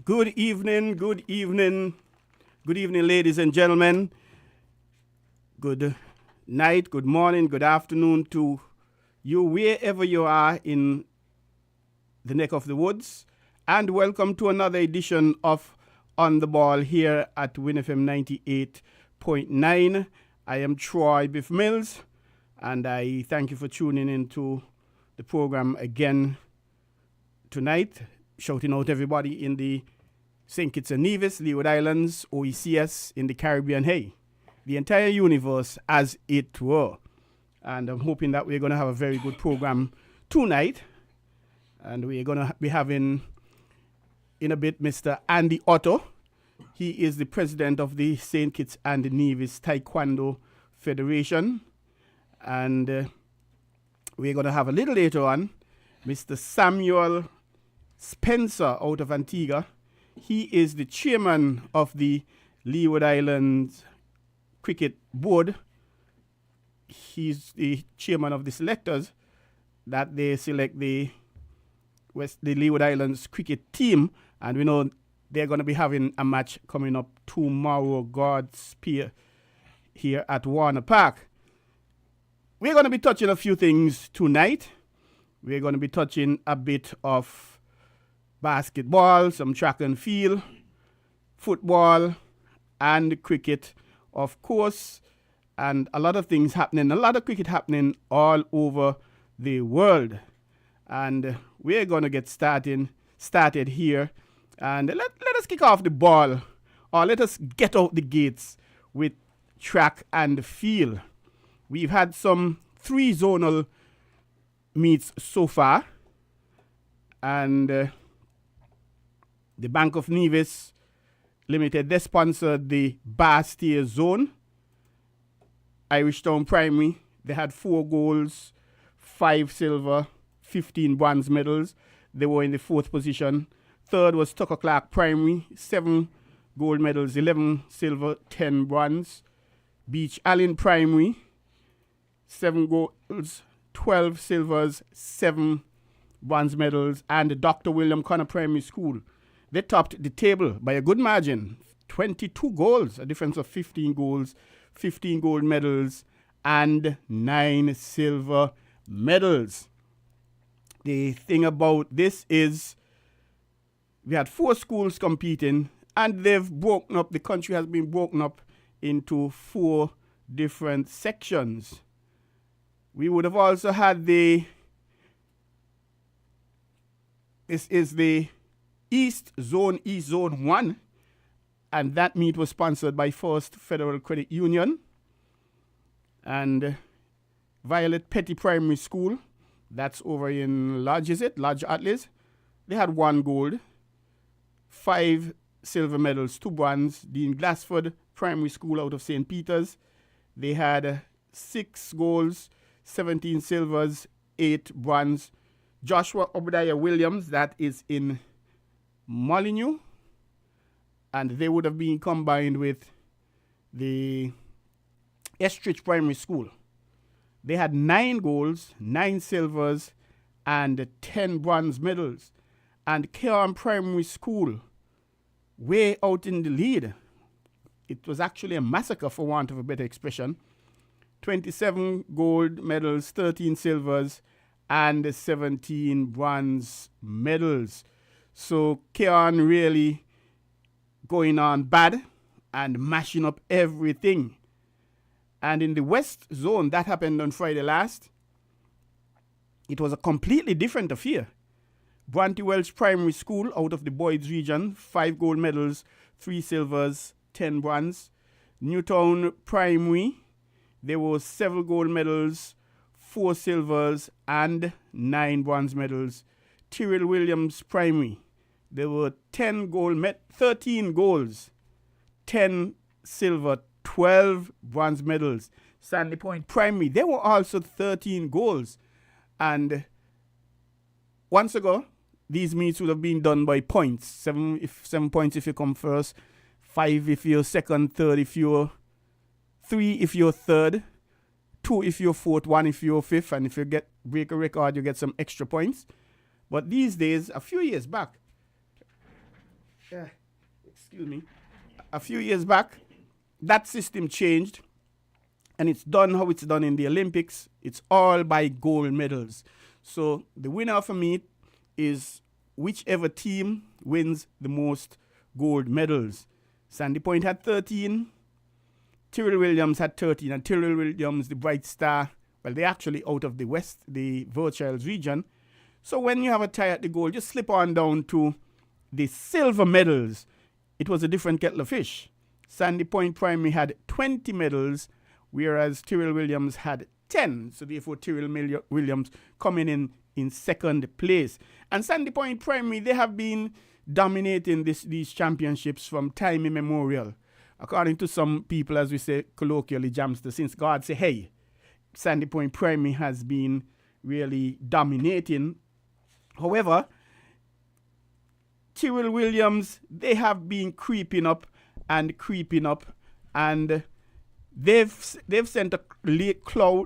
Good evening, ladies and gentlemen. Good night, good morning, good afternoon to you, wherever you are in the neck of the woods. And welcome to another edition of On the Ball here at WINNFM 98.9. I am Troy Biff Mills, and I thank you for tuning into the program again tonight. Shouting out everybody in the St. Kitts and Nevis, Leeward Islands, OECS, in the Caribbean, hey, the entire universe as it were. And I'm hoping that we're going to have a very good program tonight. And we're going to be having, in a bit, Mr. Andy Otto. He is the president of the St. Kitts and Nevis Taekwondo Federation. And we're going to have a little later on Mr. Samuel Spencer out of Antigua. He is the chairman of the Leeward Islands Cricket Board. He's the chairman of the selectors that they select the Leeward Islands cricket team, and we know they're going to be having a match coming up tomorrow, God's Spear, here at Warner Park. We're going to be touching a few things tonight. We're going to be touching a bit of basketball, some track and field, football, and cricket, of course, and a lot of things happening, a lot of cricket happening all over the world. And we're going to get started here. And let us kick off the ball, or let us get out the gates with track and field. We've had some 3 zonal meets so far, and the Bank of Nevis Limited, they sponsored the Bastille Zone. Irish Town Primary, they had 4 golds, 5 silver, 15 bronze medals. They were in the 4th position. 3rd was Tucker Clark Primary, 7 gold medals, 11 silver, 10 bronze. Beach Allen Primary, 7 golds, 12 silvers, 7 bronze medals. And Dr. William Connor Primary School, they topped the table by a good margin. 22 goals, a difference of 15 goals, 15 gold medals, and 9 silver medals. The thing about this is we had 4 schools competing, and they've broken up, the country has been broken up into 4 different sections. We would have also had this is the East Zone 1, and that meet was sponsored by First Federal Credit Union and Violet Petty Primary School. That's over in Lodge Atlas. They had 1 gold, 5 silver medals, 2 bronze. Dean Glassford Primary School out of St. Peter's, they had 6 golds, 17 silvers, 8 bronze. Joshua Obadiah Williams, that is in Molyneux, and they would have been combined with the Estridge Primary School. They had 9 golds, 9 silvers, and 10 bronze medals. And Cairn Primary School, way out in the lead. It was actually a massacre, for want of a better expression. 27 gold medals, 13 silvers, and 17 bronze medals. So Cairn really going on bad and mashing up everything. And in the West Zone, that happened on Friday last. It was a completely different affair. Bronte Welch Primary School out of the Boyd's region, 5 gold medals, 3 silvers, 10 bronze. Newtown Primary, there were 7 gold medals, 4 silvers, and 9 bronze medals. Tyrrell Williams Primary, there were 13 golds, 10 silver, 12 bronze medals. Sandy Point Primary, there were also 13 golds. And once ago, these meets would have been done by points. 7 points if you come first, 5 if you're second, 3rd if you're 3 if you're third, 2 if you're fourth, 1 if you're fifth, and if you break a record, you get some extra points. But these days, a few years back, excuse me, a few years back, that system changed, and it's done how it's done in the Olympics. It's all by gold medals. So the winner of a meet is whichever team wins the most gold medals. Sandy Point had 13. Tyrrell Williams had 13. And Tyrrell Williams, the bright star, well, they're actually out of the West, the Virchilds region. So when you have a tie at the goal, just slip on down to the silver medals. It was a different kettle of fish. Sandy Point Primary had 20 medals, whereas Tyrrell Williams had 10. So therefore, Tyrrell Williams coming in second place. And Sandy Point Primary, they have been dominating these championships from time immemorial. According to some people, as we say colloquially, Jamster, since God say, hey, Sandy Point Primary has been really dominating. However, Tyrrell Williams, they have been creeping up, and they've sent a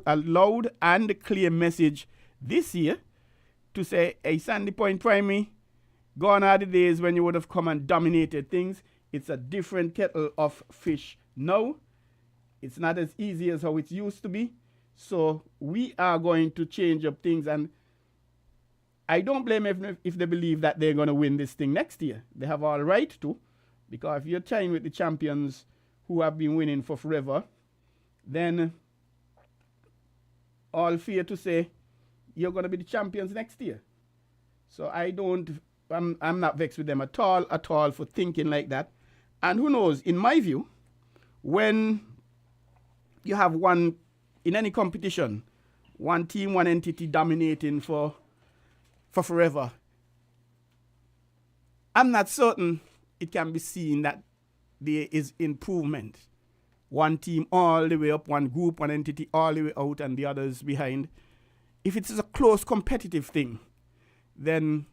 loud and clear message this year to say, hey, Sandy Point Primary, gone are the days when you would have come and dominated things. It's a different kettle of fish now. It's not as easy as how it used to be. So we are going to change up things, and I don't blame them if they believe that they're going to win this thing next year. They have all right to, because if you're tying with the champions who have been winning for forever, then all fair to say you're going to be the champions next year. So I'm not vexed with them at all for thinking like that. And who knows, in my view, when you have one, in any competition, one team, one entity dominating for forever, I'm not certain it can be seen that there is improvement. One team all the way up, one group, one entity all the way out, and the others behind. If it is a close competitive thing, then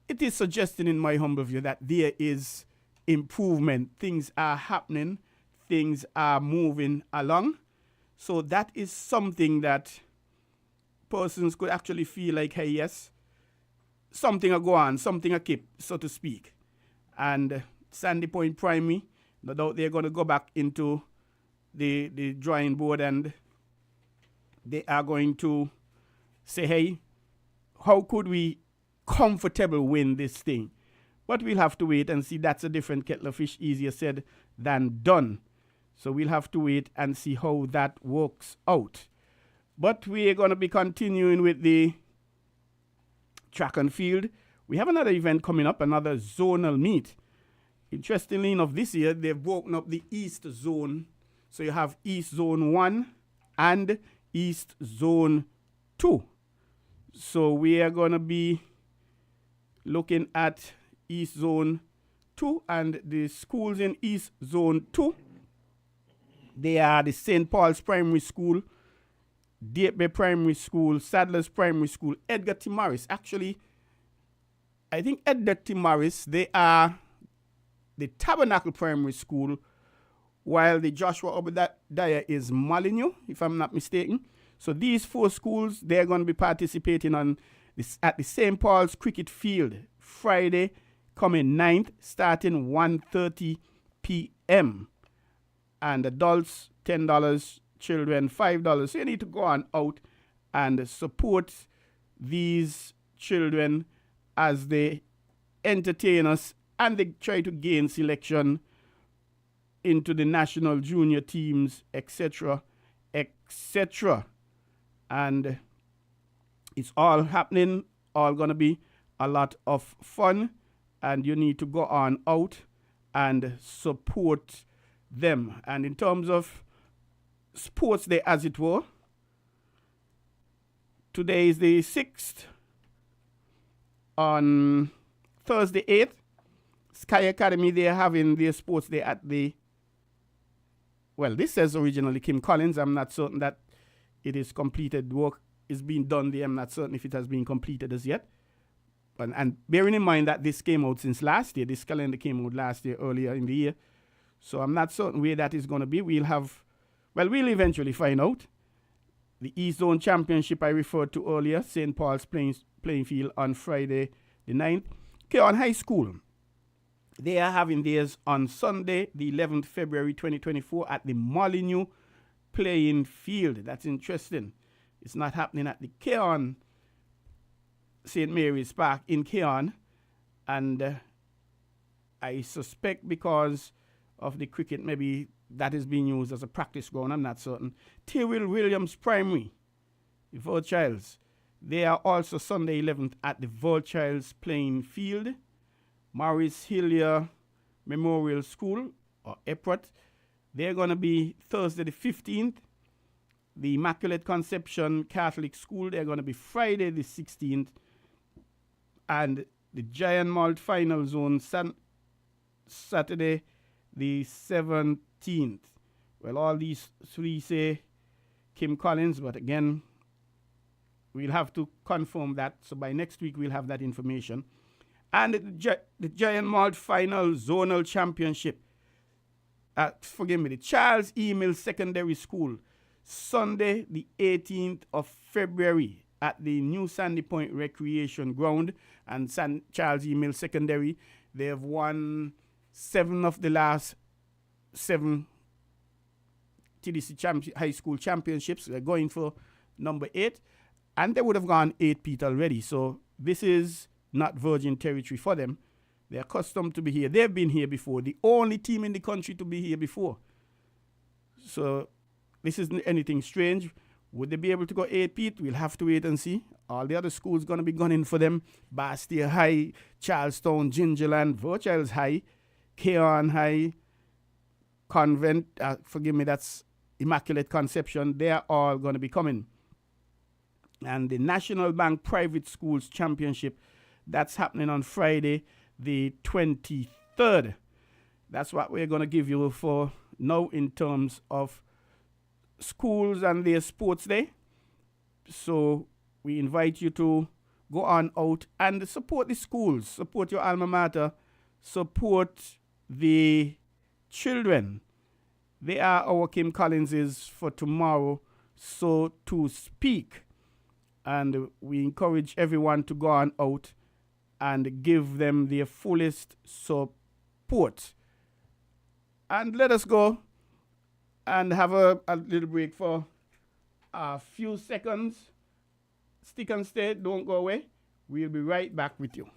it is suggesting, in my humble view, that there is improvement. Things are happening. Things are moving along. So that is something that persons could actually feel like, hey, yes, something will go on, something will keep, so to speak. And Sandy Point Primary, no doubt they're going to go back into the drawing board, and they are going to say, hey, how could we comfortable win this thing? But we'll have to wait and see. That's a different kettle of fish, easier said than done. So we'll have to wait and see how that works out. But we're going to be continuing with the track and field. We have another event coming up, another zonal meet. Interestingly enough, this year they've broken up the East Zone. So you have East Zone 1 and East Zone 2. So we are going to be looking at East Zone 2, and the schools in East Zone 2, they are the St. Paul's Primary School, Dieppe Primary School, Sadler's Primary School, Edgar T. Morris. Actually, I think Edgar T. Morris, they are the Tabernacle Primary School, while the Joshua Obadiah is Molyneux, if I'm not mistaken. So these four schools, they're going to be participating at the St. Paul's Cricket Field Friday coming 9th, starting 1:30 p.m. And adults, $10, children, $5. So you need to go on out and support these children as they entertain us and they try to gain selection into the national junior teams, etc., etc. And it's all happening, all going to be a lot of fun, and you need to go on out and support them. And in terms of sports day, as it were, today is the 6th. On Thursday 8th, Sky Academy, they're having their sports day at the, well, this says originally Kim Collins. I'm not certain that it is completed. Work is being done there. I'm not certain if it has been completed as yet. And bearing in mind that this came out since last year, this calendar came out last year, earlier in the year. So I'm not certain where that is going to be. We'll eventually find out. The East Zone Championship I referred to earlier, St. Paul's playing field on Friday the 9th. Keon High School, They are having theirs on Sunday, the 11th February 2024 at the Molyneux playing field. That's interesting. It's not happening at the Keon St. Mary's Park in Keon. And I suspect because of the cricket, maybe that is being used as a practice ground. I'm not certain. Tyrrell Williams Primary, the Vulchilds. They are also Sunday 11th at the Vulchilds playing field. Maurice Hillier Memorial School, or EPROT. They're going to be Thursday the 15th. The Immaculate Conception Catholic School, they're going to be Friday the 16th. And the Giant Malt Final Zone, Saturday the 17th. Well, all these three say Kim Collins, but again, we'll have to confirm that. So by next week, we'll have that information. And the Giant Malt Final Zonal Championship, the Charles E. Mills Secondary School, Sunday the 18th of February at the New Sandy Point Recreation Ground and Charles E. Mills Secondary. They have won 7 of the last 7 TDC high school championships. They're going for number 8, and they would have gone 8-peat already. So this is not virgin territory for them. They're accustomed to be here. They've been here before. The only team in the country to be here before. So this isn't anything strange. Would they be able to go 8-peat? We'll have to wait and see. All the other schools going to be gunning for them. Bastia High, Charlestown, Gingerland, Vulchilds High, Keon High, Convent, that's Immaculate Conception. They are all going to be coming. And the National Bank Private Schools Championship, that's happening on Friday, the 23rd. That's what we're going to give you for now in terms of schools and their sports day. So we invite you to go on out and support the schools, support your alma mater, support the children. They are our Kim Collinses for tomorrow, so to speak. And we encourage everyone to go on out and give them their fullest support. And let us go and have a little break for a few seconds. Stick and stay, don't go away. We'll be right back with you.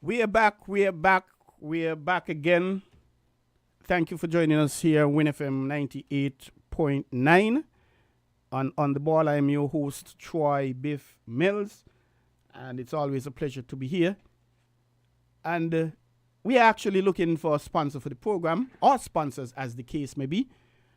We are back again. Thank you for joining us here, WINNFM 98.9. On the ball, I am your host, Troy Biff Mills, and it's always a pleasure to be here. And we are actually looking for a sponsor for the program, or sponsors as the case may be.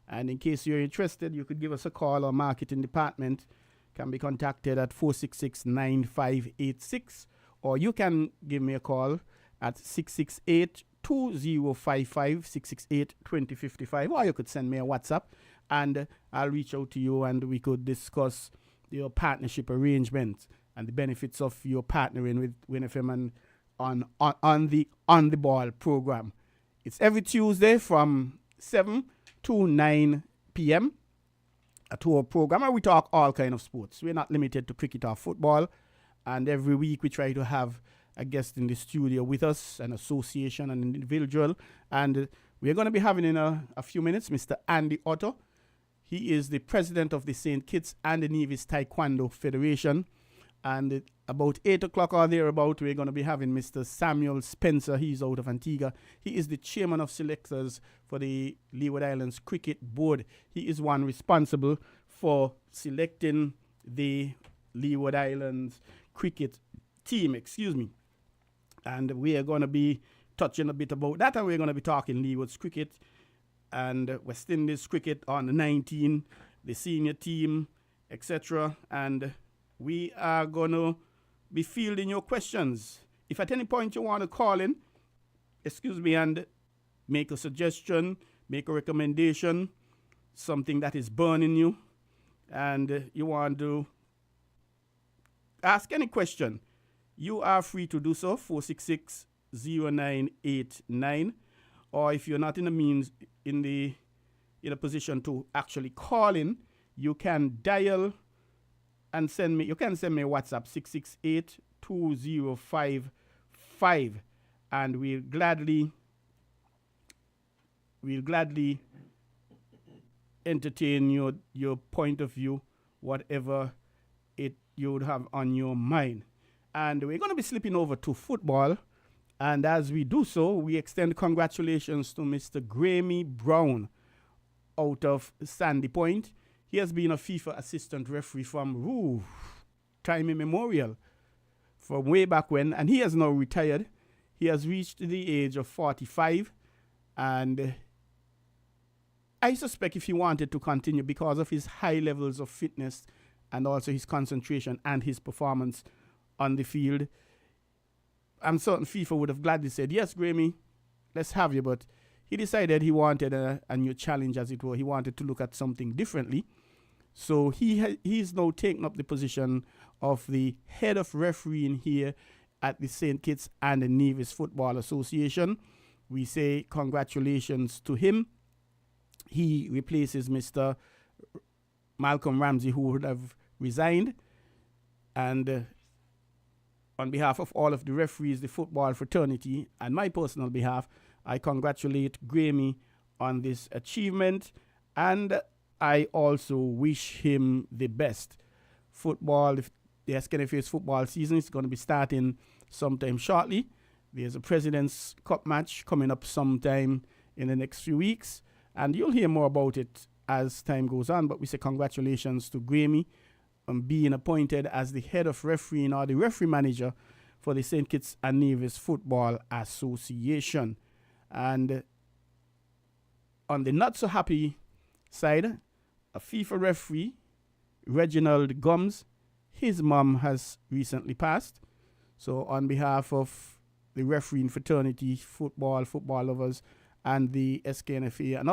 And in case you're interested, you could give us a call. Our marketing department can be contacted at 466-9586. Or you can give me a call at 668-2 668-2055, or you could send me a WhatsApp and I'll reach out to you and we could discuss your partnership arrangements and the benefits of your partnering with WINNFM and on the ball program. It's every Tuesday from 7 to 9 p.m. a tour program, and we talk all kind of sports. We're not limited to cricket or football, and every week we try to have a guest in the studio with us, an association, an individual, and we're going to be having in a few minutes Mr. Andy Otto. He is the president of the St. Kitts and Nevis Taekwondo Federation, and about 8 o'clock or thereabout, we're going to be having Mr. Samuel Spencer. He's out of Antigua. He is the chairman of selectors for the Leeward Islands Cricket Board. He is one responsible for selecting the Leeward Islands cricket team, And we are going to be touching a bit about that, and we're going to be talking Leeward's cricket and West Indies cricket on the 19, the senior team, etc. And we are going to be fielding your questions. If at any point you want to call in, and make a suggestion, make a recommendation, something that is burning you, and you want to ask any question, you are free to do so, 466-0989. Or if you're not in a position to actually call in, you can dial and send me a WhatsApp, 668-2055, and we'll gladly entertain your point of view, whatever you would have on your mind. And we're going to be slipping over to football, and as we do so, we extend congratulations to Mr. Grammy Brown out of Sandy Point. He has been a FIFA assistant referee from time immemorial, from way back when, and he has now retired. He has reached the age of 45, and I suspect if he wanted to continue, because of his high levels of fitness and also his concentration and his performance on the field, I'm certain FIFA would have gladly said, yes, Grammy, let's have you, but he decided he wanted a new challenge, as it were. He wanted to look at something differently. So he's now taken up the position of the head of refereeing here at the St. Kitts and Nevis Football Association. We say congratulations to him. He replaces Mr. Malcolm Ramsey, who would have resigned. And on behalf of all of the referees, the football fraternity, and my personal behalf, I congratulate Grammy on this achievement, and I also wish him the best. Football, the SKNFA's football season is going to be starting sometime shortly. There's a President's Cup match coming up sometime in the next few weeks, and you'll hear more about it as time goes on. But we say congratulations to Grammy on being appointed as the head of refereeing, or the referee manager, for the St. Kitts and Nevis Football Association. And on the not so happy side, a FIFA referee, Reginald Gums, his mom has recently passed. So on behalf of the refereeing fraternity, football lovers, and the SKNFA, and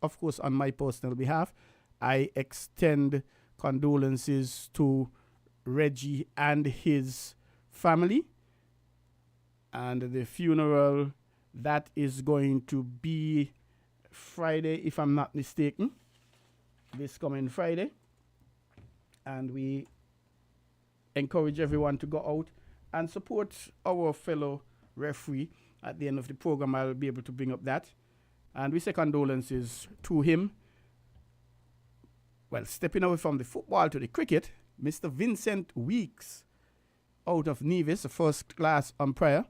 of course on my personal behalf, I extend condolences to Reggie and his family. And the funeral, that is going to be Friday, if I'm not mistaken, this coming Friday. And we encourage everyone to go out and support our fellow referee. At the end of the program, I'll be able to bring up that. And we say condolences to him. Well, stepping away from the football to the cricket, Mr. Vincent Weeks, out of Nevis, a first-class umpire.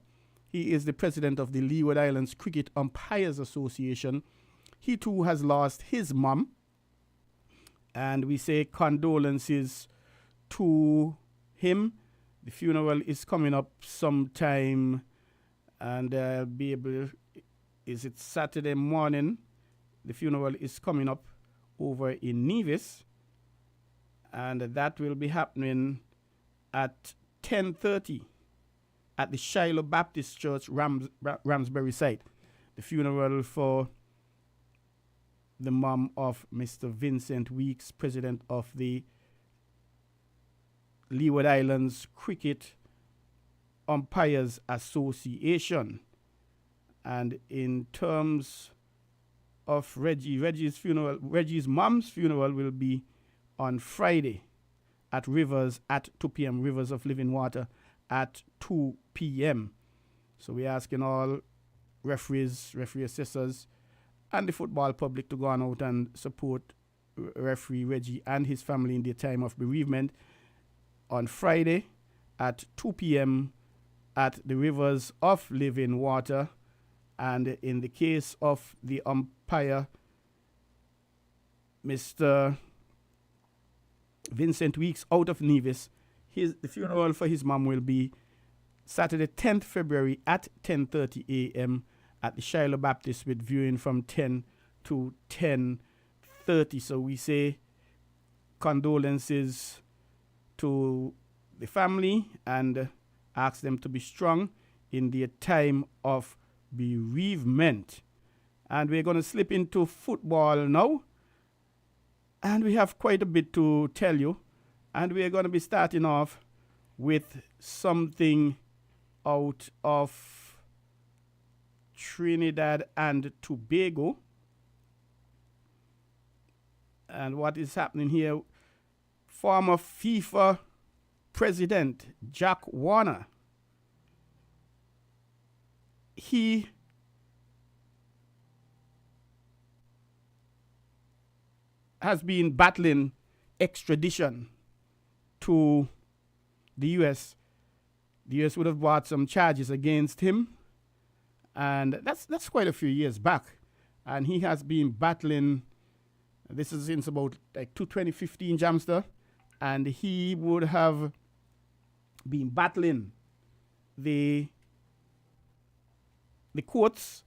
He is the president of the Leeward Islands Cricket Umpires Association. He too has lost his mom. And we say condolences to him. The funeral is coming up sometime, and I'll be able, is it Saturday morning? The funeral is coming up over in Nevis, and that will be happening at 10:30 at the Shiloh Baptist Church, Ramsbury site. the funeral for the mom of Mr. Vincent Weeks, president of the Leeward Islands Cricket Umpires Association. And in terms of Reggie's funeral, Reggie's mom's funeral will be on Friday at Rivers at 2 p.m. Rivers of Living Water at 2 p.m. So we're asking all referees, referee assessors, and the football public to go on out and support referee Reggie and his family in their time of bereavement on Friday at 2 p.m. at the Rivers of Living Water. And in the case of the umpire, Mr. Vincent Weeks out of Nevis, the funeral for his mom will be Saturday, 10th February at 10:30 a.m. at the Shiloh Baptist with viewing from 10 to 10:30. So we say condolences to the family and ask them to be strong in their time of bereavement. And we're going to slip into football now. And we have quite a bit to tell you. And we're going to be starting off with something out of Trinidad and Tobago. And what is happening here, former FIFA president Jack Warner, he has been battling extradition to the U.S. The U.S. would have brought some charges against him, and that's quite a few years back. And he has been battling, this is since about like 2015, Jamster, and he would have been battling the courts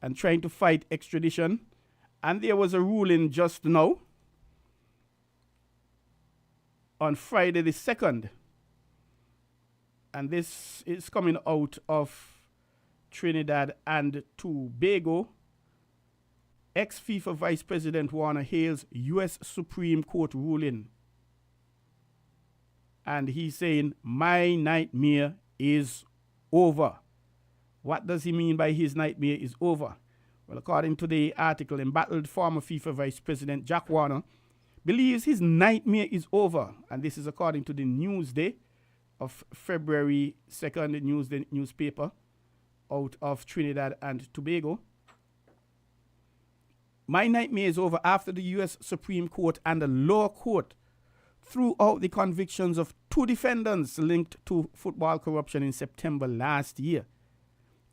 and trying to fight extradition. And there was a ruling just now on Friday the 2nd. And this is coming out of Trinidad and Tobago. Ex-FIFA Vice President Warner hails U.S. Supreme Court ruling. And he's saying, my nightmare is over. What does he mean by his nightmare is over? Well, according to the article, embattled former FIFA Vice President Jack Warner believes his nightmare is over. And this is according to the Newsday of February 2nd, the Newsday newspaper out of Trinidad and Tobago. My nightmare is over after the U.S. Supreme Court and the lower court threw out the convictions of 2 defendants linked to football corruption in September last year.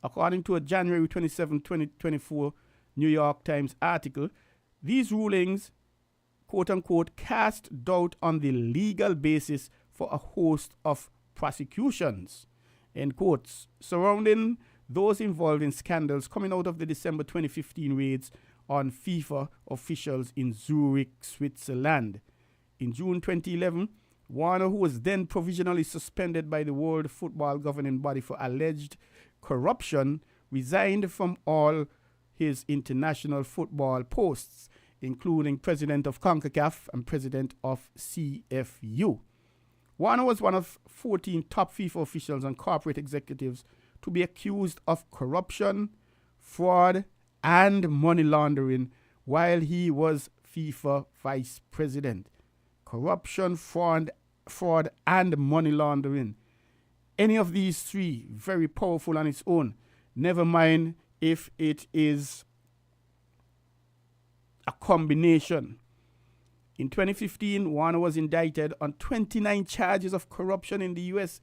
According to a January 27, 2024 New York Times article, these rulings, quote-unquote, cast doubt on the legal basis for a host of prosecutions, end quotes, surrounding those involved in scandals coming out of the December 2015 raids on FIFA officials in Zurich, Switzerland. In June 2011, Warner, who was then provisionally suspended by the World Football Governing Body for alleged corruption, resigned from all his international football posts, including president of CONCACAF and president of CFU. Warner was one of 14 top FIFA officials and corporate executives to be accused of corruption, fraud, and money laundering while he was FIFA vice president. Corruption, fraud, and money laundering. Any of these three, very powerful on its own. Never mind if it is a combination. In 2015, Warner was indicted on 29 charges of corruption in the U.S.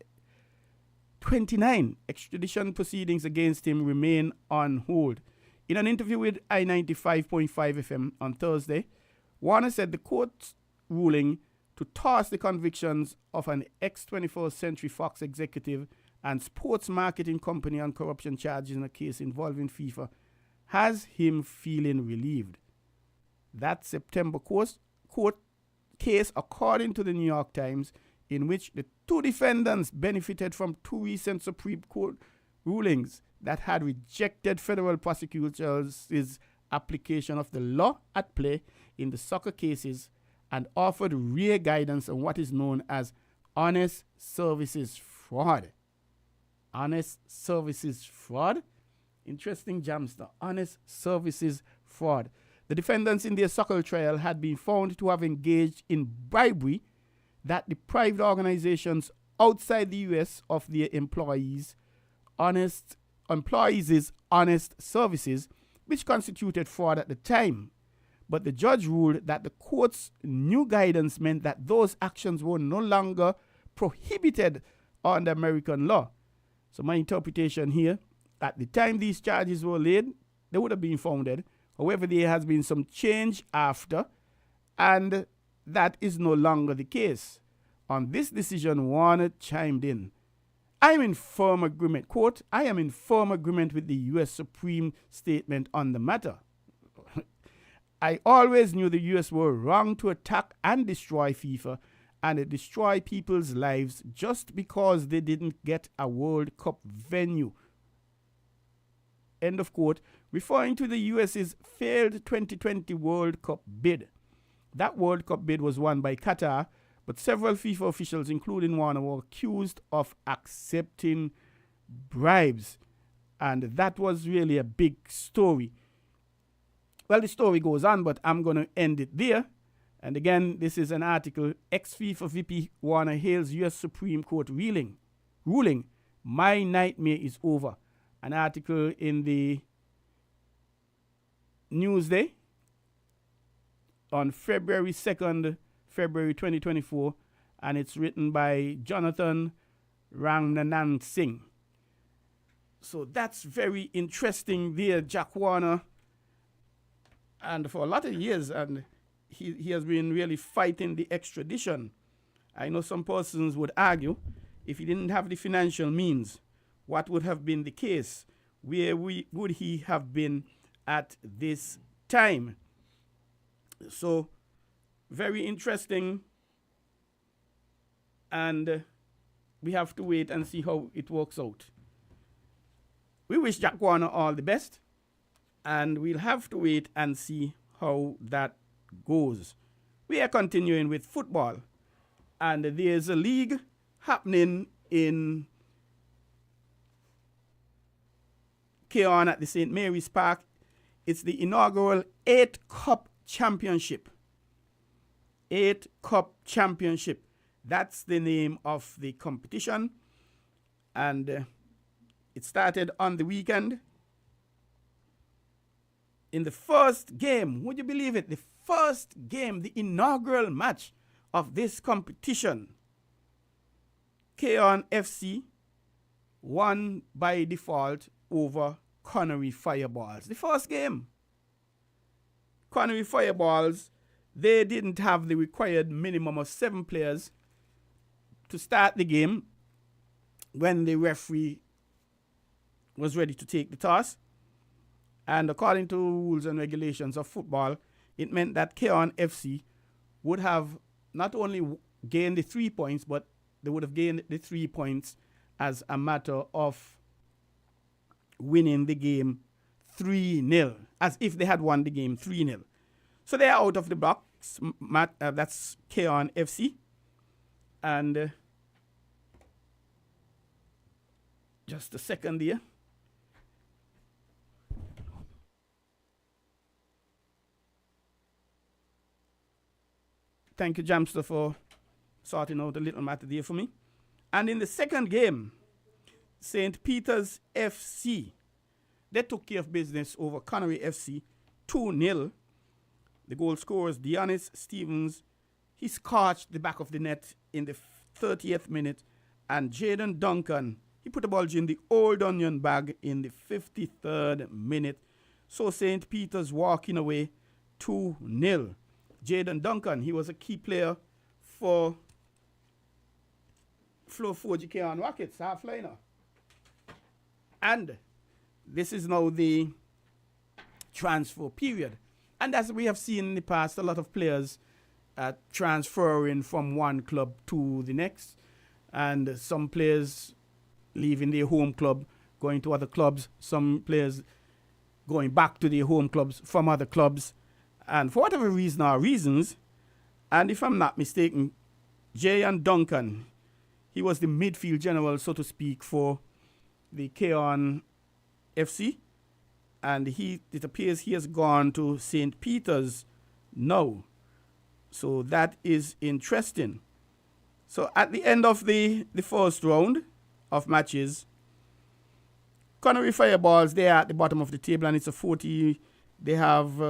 29 extradition proceedings against him remain on hold. In an interview with I-95.5 FM on Thursday, Warner said the court's ruling to toss the convictions of an ex-21st Century Fox executive and sports marketing company on corruption charges in a case involving FIFA has him feeling relieved. That September court case, according to the New York Times, in which the 2 defendants benefited from 2 recent Supreme Court rulings that had rejected federal prosecutors' application of the law at play in the soccer cases and offered rare guidance on what is known as honest services fraud. Honest services fraud? Interesting, Jamster. Honest services fraud. The defendants in their soccer trial had been found to have engaged in bribery that deprived organizations outside the U.S. of their employees' honest services, which constituted fraud at the time. But the judge ruled that the court's new guidance meant that those actions were no longer prohibited under American law. So my interpretation here, at the time these charges were laid, they would have been founded. However, there has been some change after, and that is no longer the case. On this decision, Warner chimed in. I am in firm agreement, quote, I am in firm agreement with the U.S. Supreme statement on the matter. I always knew the U.S. were wrong to attack and destroy FIFA and destroy people's lives just because they didn't get a World Cup venue. End of quote, referring to the U.S.'s failed 2020 World Cup bid. That World Cup bid was won by Qatar, but several FIFA officials, including Warner, were accused of accepting bribes. And that was really a big story. Well, the story goes on, but I'm going to end it there. And again, this is an article, ex-FIFA VP Warner hails U.S. Supreme Court ruling. My nightmare is over. An article in the Newsday on February 2nd, February 2024, and it's written by Jonathan Rangnanan Singh. So that's very interesting there, Jack Warner. And for a lot of years, and he has been really fighting the extradition. I know some persons would argue, if he didn't have the financial means, what would have been the case? Where would he have been at this time? So, very interesting, and we have to wait and see how it works out. We wish Jack Warner all the best, and we'll have to wait and see how that goes. We are continuing with football, and there's a league happening in Keon at the St. Mary's Park. It's the inaugural 8 Cup Championship. 8 Cup Championship. That's the name of the competition. And it started on the weekend. In the first game, would you believe it? The first game, the inaugural match of this competition, Keon FC won by default over Connery Fireballs. The first game. Connery Fireballs, they didn't have the required minimum of 7 players to start the game when the referee was ready to take the toss. And according to rules and regulations of football, it meant that Keon FC would have not only gained the 3 points, but they would have gained the 3 points as a matter of winning the game 3-0, as if they had won the game 3-0. So they are out of the box. That's Keon FC. And just a second here. Thank you, Jamster, for sorting out a little matter there for me. And in the second game, St. Peter's FC, they took care of business over Connery FC 2-0. The goal scorers, Deonis Stevens, he scorched the back of the net in the 30th minute. And Jaden Duncan, he put the ball in the old onion bag in the 53rd minute. So St. Peter's walking away 2-0. Jaden Duncan, he was a key player for Flow 4GK on Rockets, half-liner. And this is now the transfer period. And as we have seen in the past, a lot of players transferring from one club to the next. And some players leaving their home club, going to other clubs, some players going back to their home clubs from other clubs, and for whatever reason or reasons, and if I'm not mistaken, Jay and Duncan, he was the midfield general, so to speak, for the Keon FC, and it appears he has gone to St. Peter's now. So that is interesting. So at the end of the first round of matches, Connery Fireballs, they are at the bottom of the table, and it's a 40. They have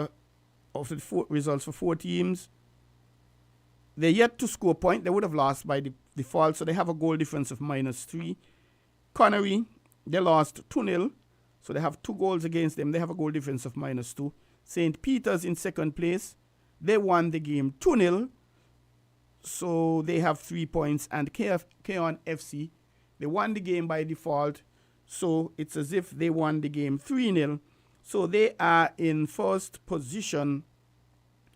of the results for 4 teams. They're yet to score a point. They would have lost by default, so they have a goal difference of -3. Connery, they lost 2-0, so they have 2 goals against them. They have a goal difference of -2. St. Peter's in second place. They won the game 2-0, so they have 3 points. And Keon FC, they won the game by default, so it's as if they won the game 3-0. So they are in first position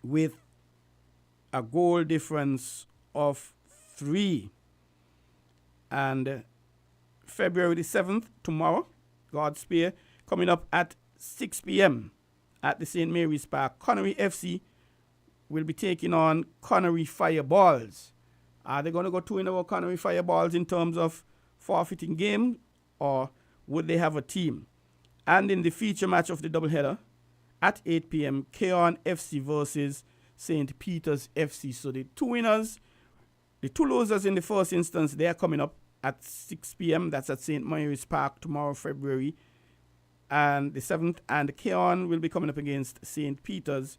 with a goal difference of 3. And February the 7th, tomorrow, God's Spear, coming up at 6 p.m. at the St. Mary's Park, Connery FC will be taking on Connery Fireballs. Are they going to go 2-0 Connery Fireballs in terms of forfeiting game, or would they have a team? And in the feature match of the doubleheader at 8 p.m., Keon FC versus St. Peter's FC. So the 2 winners, the 2 losers in the first instance, they are coming up at 6 p.m. That's at St. Mary's Park tomorrow, February and the 7th. And Keon will be coming up against St. Peter's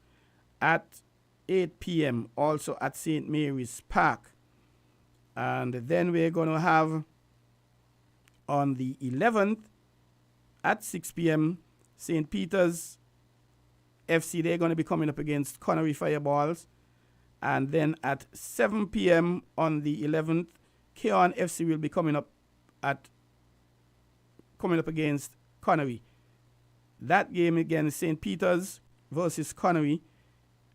at 8 p.m. also at St. Mary's Park. And then we're going to have on the 11th at 6 p.m. St. Peter's FC, they're going to be coming up against Connery Fireballs. And then at 7 p.m. on the 11th, Keon FC will be coming up against Connery. That game again is St. Peter's versus Connery,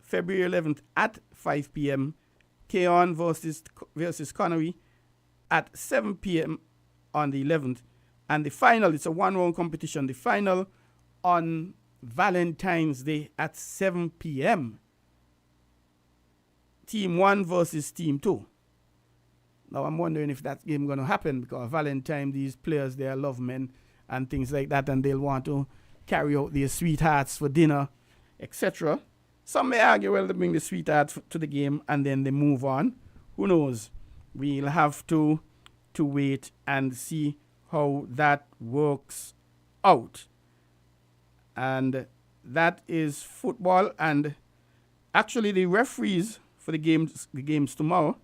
February 11th at 5 p.m. Keon versus Connery at 7 p.m. on the 11th. And the final, it's a 1-round competition. The final on Valentine's Day at 7 p.m. Team 1 versus Team 2. Now I'm wondering if that game going to happen, because Valentine, these players, they are love men and things like that, and they'll want to carry out their sweethearts for dinner, etc. Some may argue, well, they bring the sweetheart to the game and then they move on. Who knows? We'll have to wait and see how that works out. And that is football. And actually, the referees for the games tomorrow,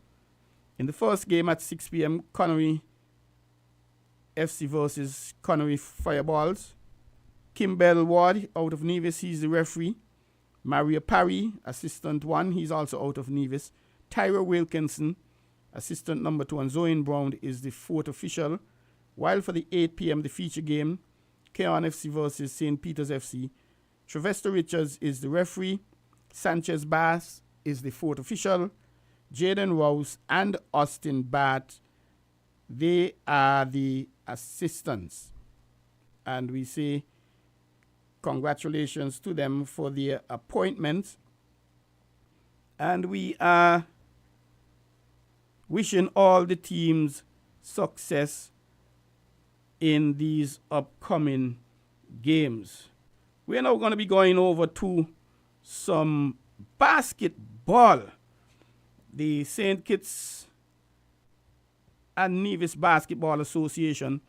in the first game at 6 p.m., Connery FC versus Connery Fireballs. Kimbell Ward out of Nevis, he's the referee. Maria Parry, assistant 1, he's also out of Nevis. Tyra Wilkinson, assistant number 2, and Zoe Brown is the 4th official. While for the 8 p.m. the feature game, Keon FC versus St. Peter's FC, Trevester Richards is the referee. Sanchez Bass is the 4th official. Jaden Rouse and Austin Batt, they are the assistants. And we say congratulations to them for their appointments. And we are wishing all the teams success in these upcoming games. We're now going to be going over to some basketball. The St. Kitts and Nevis Basketball Association,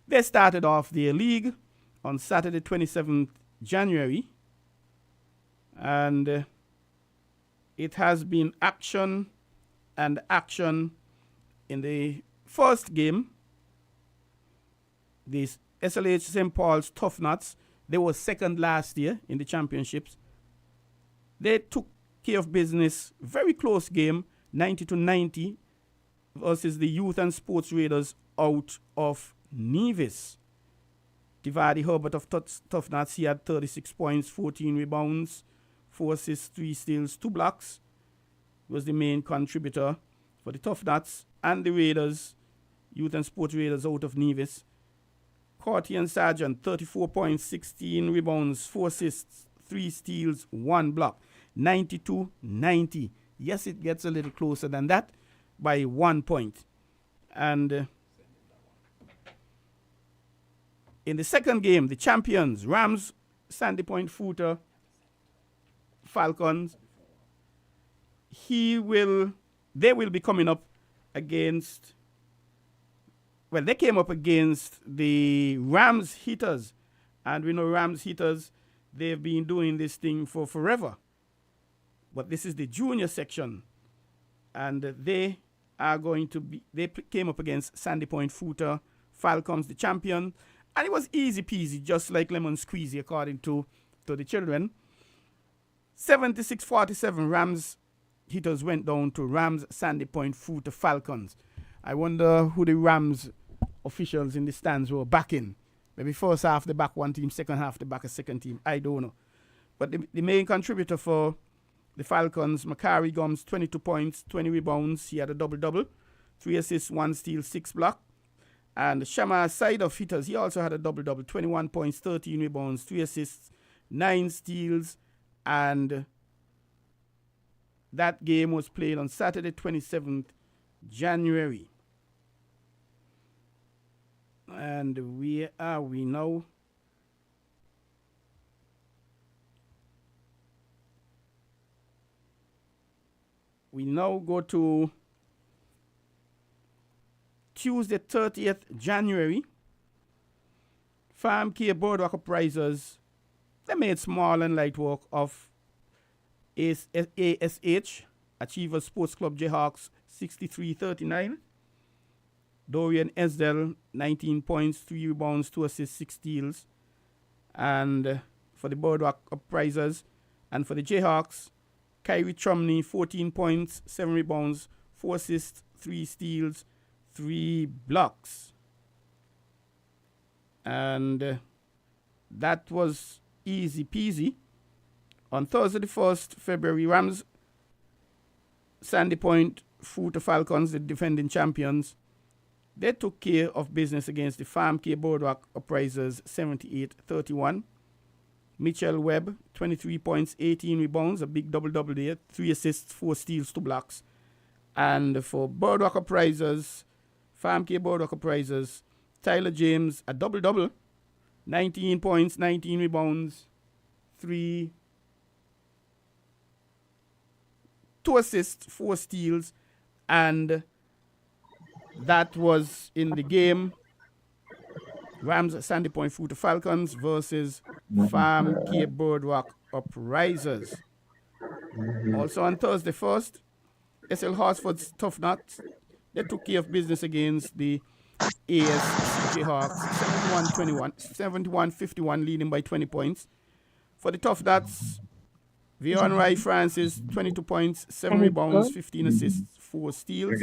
they started off their league on Saturday, 27th January. And it has been action and action in the first game. The SLH St. Paul's Tough Nuts, they were second last year in the championships. They took care of business, very close game, 90-90 versus the Youth and Sports Raiders out of Nevis. Tivadi Herbert of Tough Nuts, he had 36 points, 14 rebounds, 4 assists, 3 steals, 2 blocks. He was the main contributor for the Tough Nuts. And the Raiders, Youth and Sports Raiders out of Nevis, Corty and Sargent, 34 points, 16 rebounds, 4 assists, 3 steals, 1 block. 92-90. Yes, it gets a little closer than that by 1 point. And in the second game, the champions, Rams, Sandy Point Footer, Falcons, they will be coming up against, well, they came up against the Rams Hitters. And we know Rams Hitters, they've been doing this thing for forever. But this is the junior section. And they came up against Sandy Point Footer, Falcons, the champion. And it was easy peasy, just like lemon squeezy, according to the children. 76-47, Rams Hitters went down to Rams Sandy Point Footer Falcons. I wonder who the Rams officials in the stands were backing. Maybe first half they back one team, second half they back a second team. I don't know. But the main contributor for the Falcons, Macari Gums, 22 points, 20 rebounds. He had a double-double. 3 assists, 1 steal, 6 block. And Shama side of Hitters, he also had a double-double. 21 points, 13 rebounds, 3 assists, 9 steals. And that game was played on Saturday, 27th January. And where are we now? We now go to Tuesday, 30th January. Farm Care Boardwalk Uprisers, they made small and light work of ASH, Achievers Sports Club Jayhawks, 63-39. Dorian Esdell, 19 points, 3 rebounds, 2 assists, 6 steals. And for the Boardwalk Uprisers, and for the Jayhawks, Kyrie Trumney, 14 points, 7 rebounds, 4 assists, 3 steals, 3 blocks. And that was easy peasy. On Thursday, the 1st February, Rams Sandy Point Footer Falcons, the defending champions, they took care of business against the Farm Care Boardwalk Uprisers, 78-31. Mitchell Webb, 23 points, 18 rebounds, a big double-double there, 3 assists, 4 steals, 2 blocks. And for Boardwalk Uprisers, Farm Care Boardwalk Uprisers, Tyler James, a double-double, 19 points, 19 rebounds, 2 assists, 4 steals, and that was in the game Rams Sandy Point Footer Falcons versus Farm Care Boardwalk Uprisers. Also on Thursday 1st, SL Horsford's Tough Nuts, they took care of business against the ASCJ Hawks, 71-51, leading by 20 points. For the Tough Nuts, Vion Rai Francis, 22 points, 7 rebounds, 15 assists, 4 steals.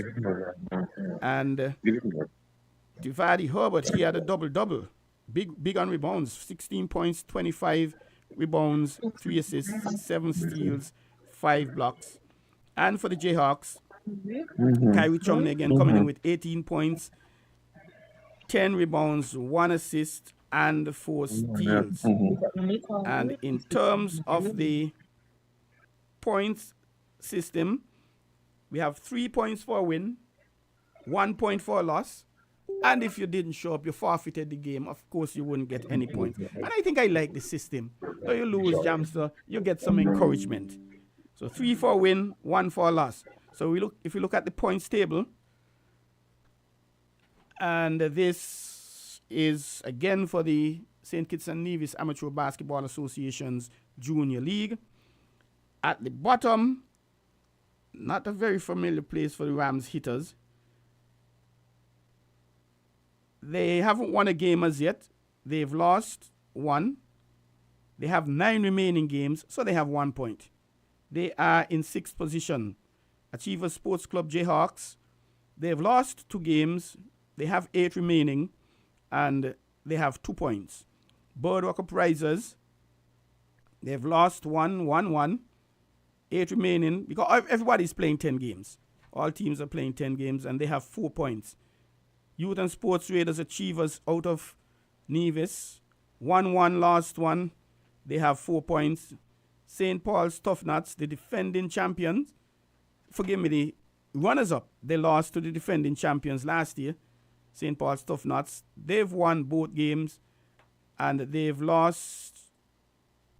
And Tivadi Herbert, he had a double-double. Big on rebounds, 16 points, 25 rebounds, 3 assists, 7 steals, 5 blocks. And for the Jayhawks, Kyrie Chumney again coming in with 18 points, 10 rebounds, 1 assist, and 4 steals. And in terms of the points system, we have 3 points for a win, 1 point for a loss. And if you didn't show up, you forfeited the game. Of course, you wouldn't get any points. And I think I like the system. So you lose, Jamster, you get some encouragement. So 3 for a win, 1 for a loss. So if you look at the points table, and this is again for the St. Kitts and Nevis Amateur Basketball Association's Junior League. At the bottom, not a very familiar place for the Rams Hitters. They haven't won a game as yet. They've lost 1. They have 9 remaining games, so they have 1 point. They are in 6th position. Achievers Sports Club Jayhawks, they've lost 2 games. They have 8 remaining, and they have 2 points. Boardwalk Uprisers, they've lost 1, 8 remaining, because everybody's playing 10 games. All teams are playing 10 games, and they have 4 points. Youth and Sports Raiders Achievers, out of Nevis. 1-1 last one. They have 4 points. St. Paul's Tough Nuts, the defending champions. Forgive me, the runners-up. They lost to the defending champions last year. St. Paul's Tough Nuts. They've won both games. And they've lost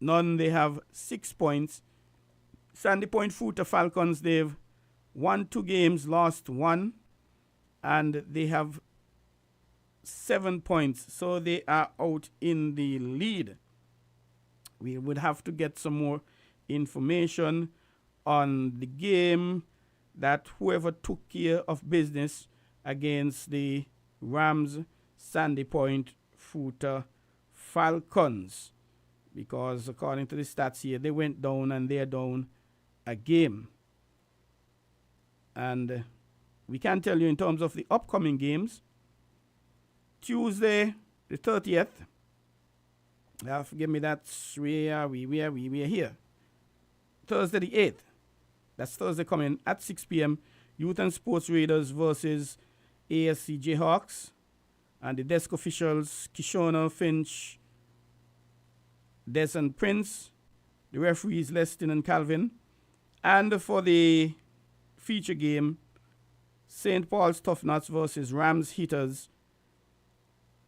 none. They have 6 points. Sandy Point Futa Falcons, they've won 2 games, lost 1. And they have 7 points. So they are out in the lead. We would have to get some more information on the game that whoever took care of business against the Rams Sandy Point Futa Falcons. Because according to the stats here, they went down and they're down a game. And we can tell you in terms of the upcoming games, Tuesday the 30th, forgive me, that's where we are here. Thursday the 8th, that's Thursday coming at 6 p.m. Youth and Sports Raiders versus ASC Jayhawks. And the desk officials, Kishona, Finch, Des and Prince. The referees, Leston and Calvin. And for the feature game, St. Paul's Tough Nuts versus Rams Hitters.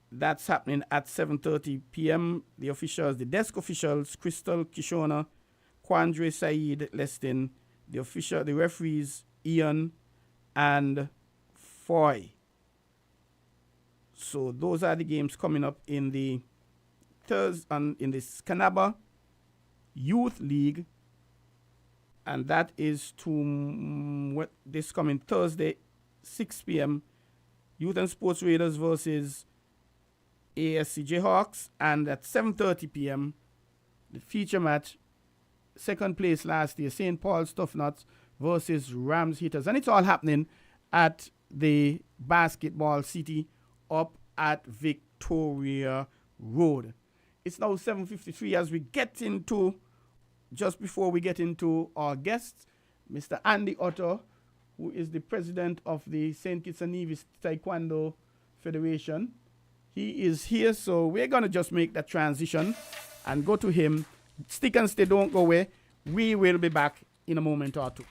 That's happening at 7:30 p.m. The officials, the desk officials, Crystal, Kishona, Quandre, Saeed, Leston. The referees, Ian and Foy. So those are the games coming up in the in the Scanaba Youth League, and that is this coming Thursday, 6 p.m. Youth and Sports Raiders versus ASC Jayhawks, and at 7:30 p.m. the feature match, second place last year, St. Paul's Tough Nuts versus Rams Hitters, and it's all happening at the Basketball City up at Victoria Road. It's now 7:53 as we get into, just before we get into our guests, Mr. Andy Otto, who is the president of the St. Kitts and Nevis Taekwondo Federation. He is here, so we're going to just make that transition and go to him. Stick and stay, don't go away. We will be back in a moment or two.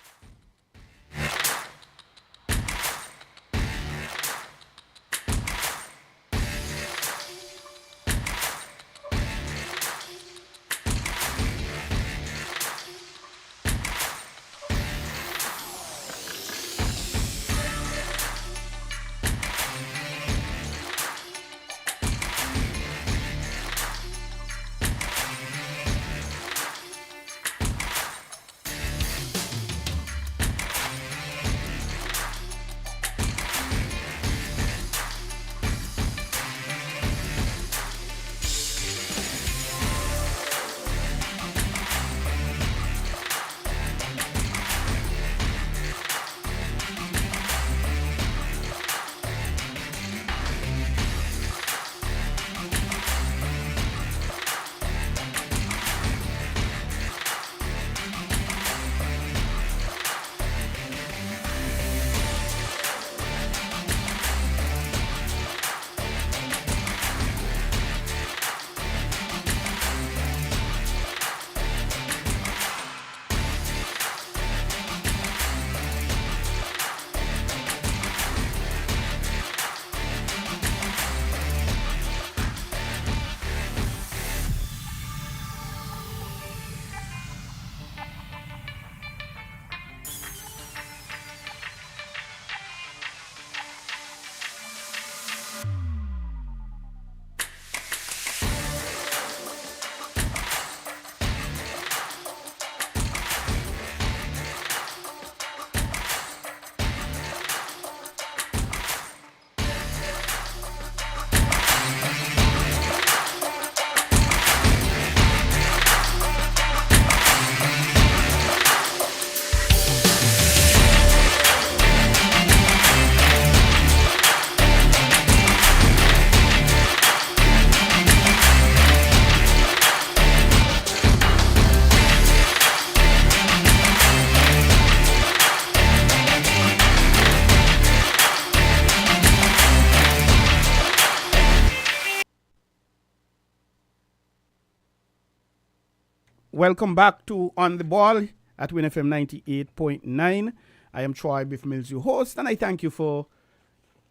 Welcome back to On the Ball at WINNFM 98.9. I am Troy Biff Mills, your host, and I thank you for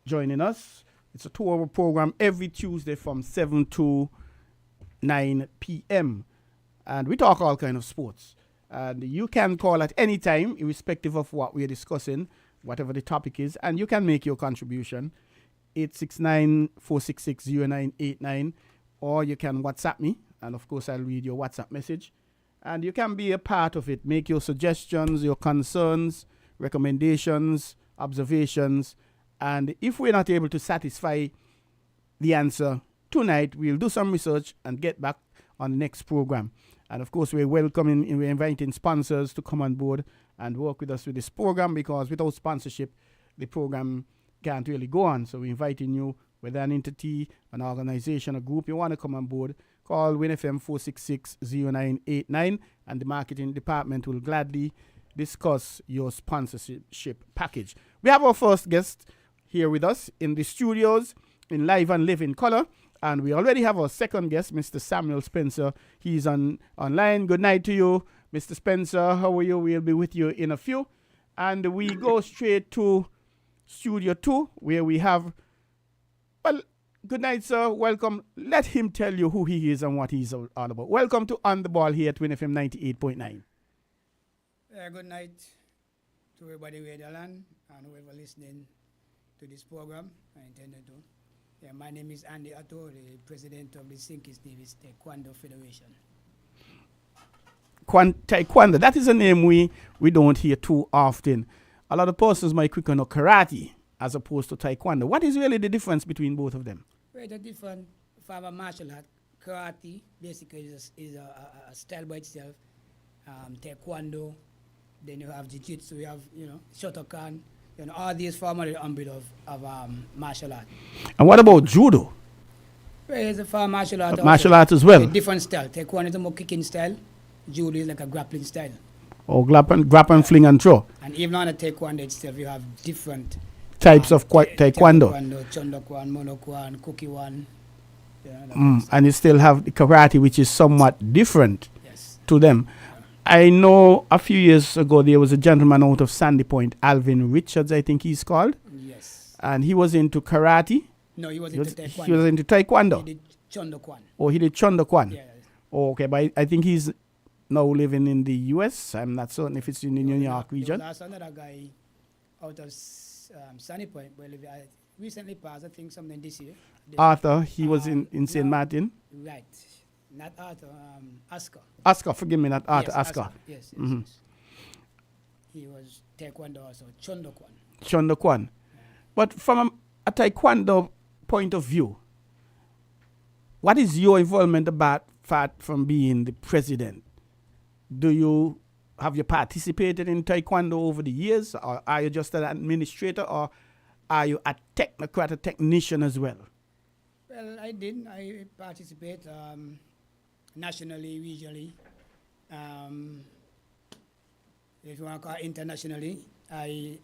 joining us. It's a 2-hour program every Tuesday from 7 to 9 p.m. And we talk all kind of sports. And you can call at any time, irrespective of what we're discussing, whatever the topic is, and you can make your contribution. 869-466-0989, or you can WhatsApp me, and of course I'll read your WhatsApp message. And you can be a part of it. Make your suggestions, your concerns, recommendations, observations. And if we're not able to satisfy the answer tonight, we'll do some research and get back on the next program. And of course, we're inviting sponsors to come on board and work with us with this program, because without sponsorship, the program can't really go on. So we're inviting you, whether an entity, an organization, a group, you want to come on board, call WINNFM 466-0989, and the marketing department will gladly discuss your sponsorship package. We have our first guest here with us in the studios in live and live in color, and we already have our second guest, Mr. Samuel Spencer. He's online. Good night to you, Mr. Spencer. How are you? We'll be with you in a few. And we go straight to Studio 2, where we have, well, good night, sir. Welcome. Let him tell you who he is and what he's all about. Welcome to On the Ball here at WINNFM 98.9. Good night to everybody where they land and whoever listening to this program. I intended to. My name is Andy Atto, the president of the St. Kitts Nevis Taekwondo Federation. Taekwondo, that is a name we don't hear too often. A lot of persons might quickly know karate as opposed to taekwondo. What is really the difference between both of them? Well, the different form of martial art. Karate basically is a style by itself. Taekwondo, then you have jiu-jitsu, you have, Shotokan, all these forms are the umbrella of martial art. And what about judo? Well, it's a form of martial art. Martial art as well. A different style. Taekwondo is a more kicking style. Judo is like a grappling style. Oh, grapple, fling and throw. And even on the Taekwondo itself, you have different types of Taekwondo. Chondokwan, Monokwan, Kukiwan. And you still have the karate, which is somewhat different to them. I know a few years ago there was a gentleman out of Sandy Point, Alvin Richards, I think he's called. Yes. And he was into karate. No, he was into Taekwondo. He was into Taekwondo. He did Chondokwan. Oh, he did Chondokwan. Yeah. Oh, okay, but I think he's now living in the U.S. I'm not certain if it's in the New York region. There was another guy out of Sandy Point, well, I recently passed, I think, something this year. Arthur, he was in St. Martin. Right. Not Arthur, Oscar. Oscar, forgive me, not Arthur, yes, Oscar. Yes. He was Taekwondo also, Chondokwan. Chondokwan. Yeah. But from a Taekwondo point of view, what is your involvement apart from being the president? Have you participated in Taekwondo over the years, or are you just an administrator, or are you a technocrat, a technician as well? Well, I did. I participate nationally, regionally. If you want to call it internationally, I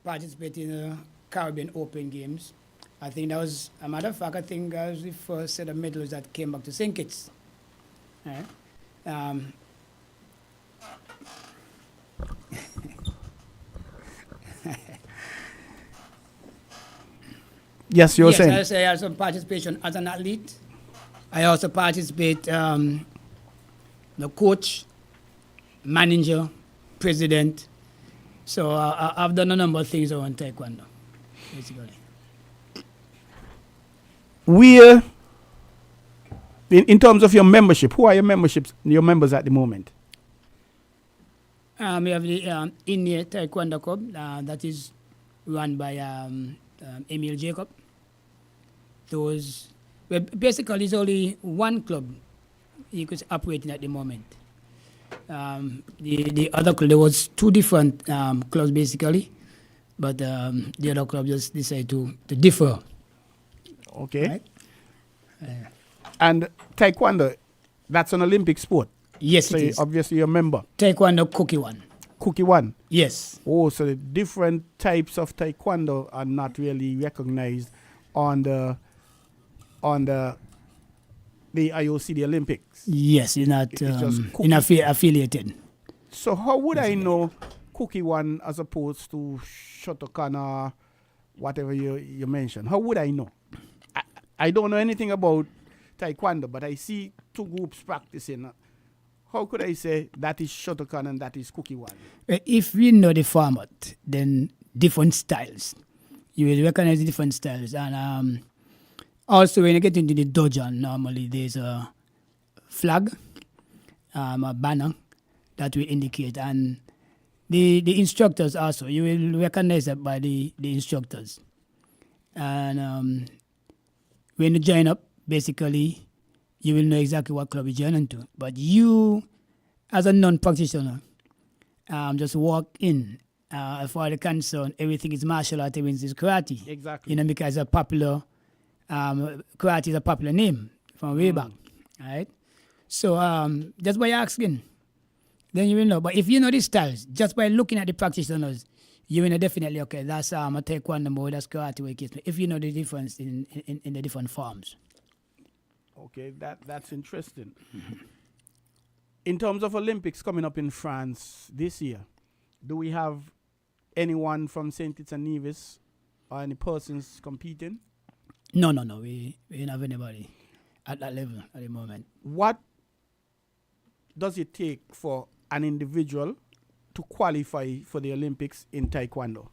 participate in the Caribbean Open Games. I think that was, a matter of fact, I think that was the first set of medals that came back to St. Kitts. Yes, you were saying. Yes, I have some participation as an athlete. I also participate, the coach, manager, president. So I've done a number of things around Taekwondo, basically. In terms of your membership, who are your members at the moment? We have the India Taekwondo Club that is run by Emil Jacob. Basically, it's only one club he was operating at the moment. The other club, there was two different clubs basically, but the other club just decided to differ. Okay. Right? And Taekwondo, that's an Olympic sport. Yes, so it is. Obviously, you're a member. Taekwondo Kukiwan. Kukiwan? Yes. Oh, so the different types of Taekwondo are not really recognized on the the IOC, the Olympics. Yes, you're not It's just affiliated. So how would I know Cookie One as opposed to Shotokan or whatever you mentioned? How would I know? I don't know anything about Taekwondo, but I see two groups practicing. How could I say that is Shotokan and that is Cookie One? If we know the format, then different styles. You will recognize the different styles. And also, when you get into the dojo, normally there's a flag, a banner that will indicate. And the instructors also, you will recognize that by the instructors. And when you join up, basically, you will know exactly what club you're joining to. But you, as a non-practitioner, just walk in. As far as the concern, everything is martial art, everything is karate. Exactly. You know, because a popular, karate is a popular name from way back, right? So just by asking, then you will know. But if you know the styles, just by looking at the practitioners, you will know definitely, okay, that's a taekwondo mode, that's karate way case. If you know the difference in the different forms. Okay, that's interesting. In terms of Olympics coming up in France this year, do we have anyone from St. Kitts and Nevis or any persons competing? No. We don't have anybody at that level at the moment. What does it take for an individual to qualify for the Olympics in Taekwondo?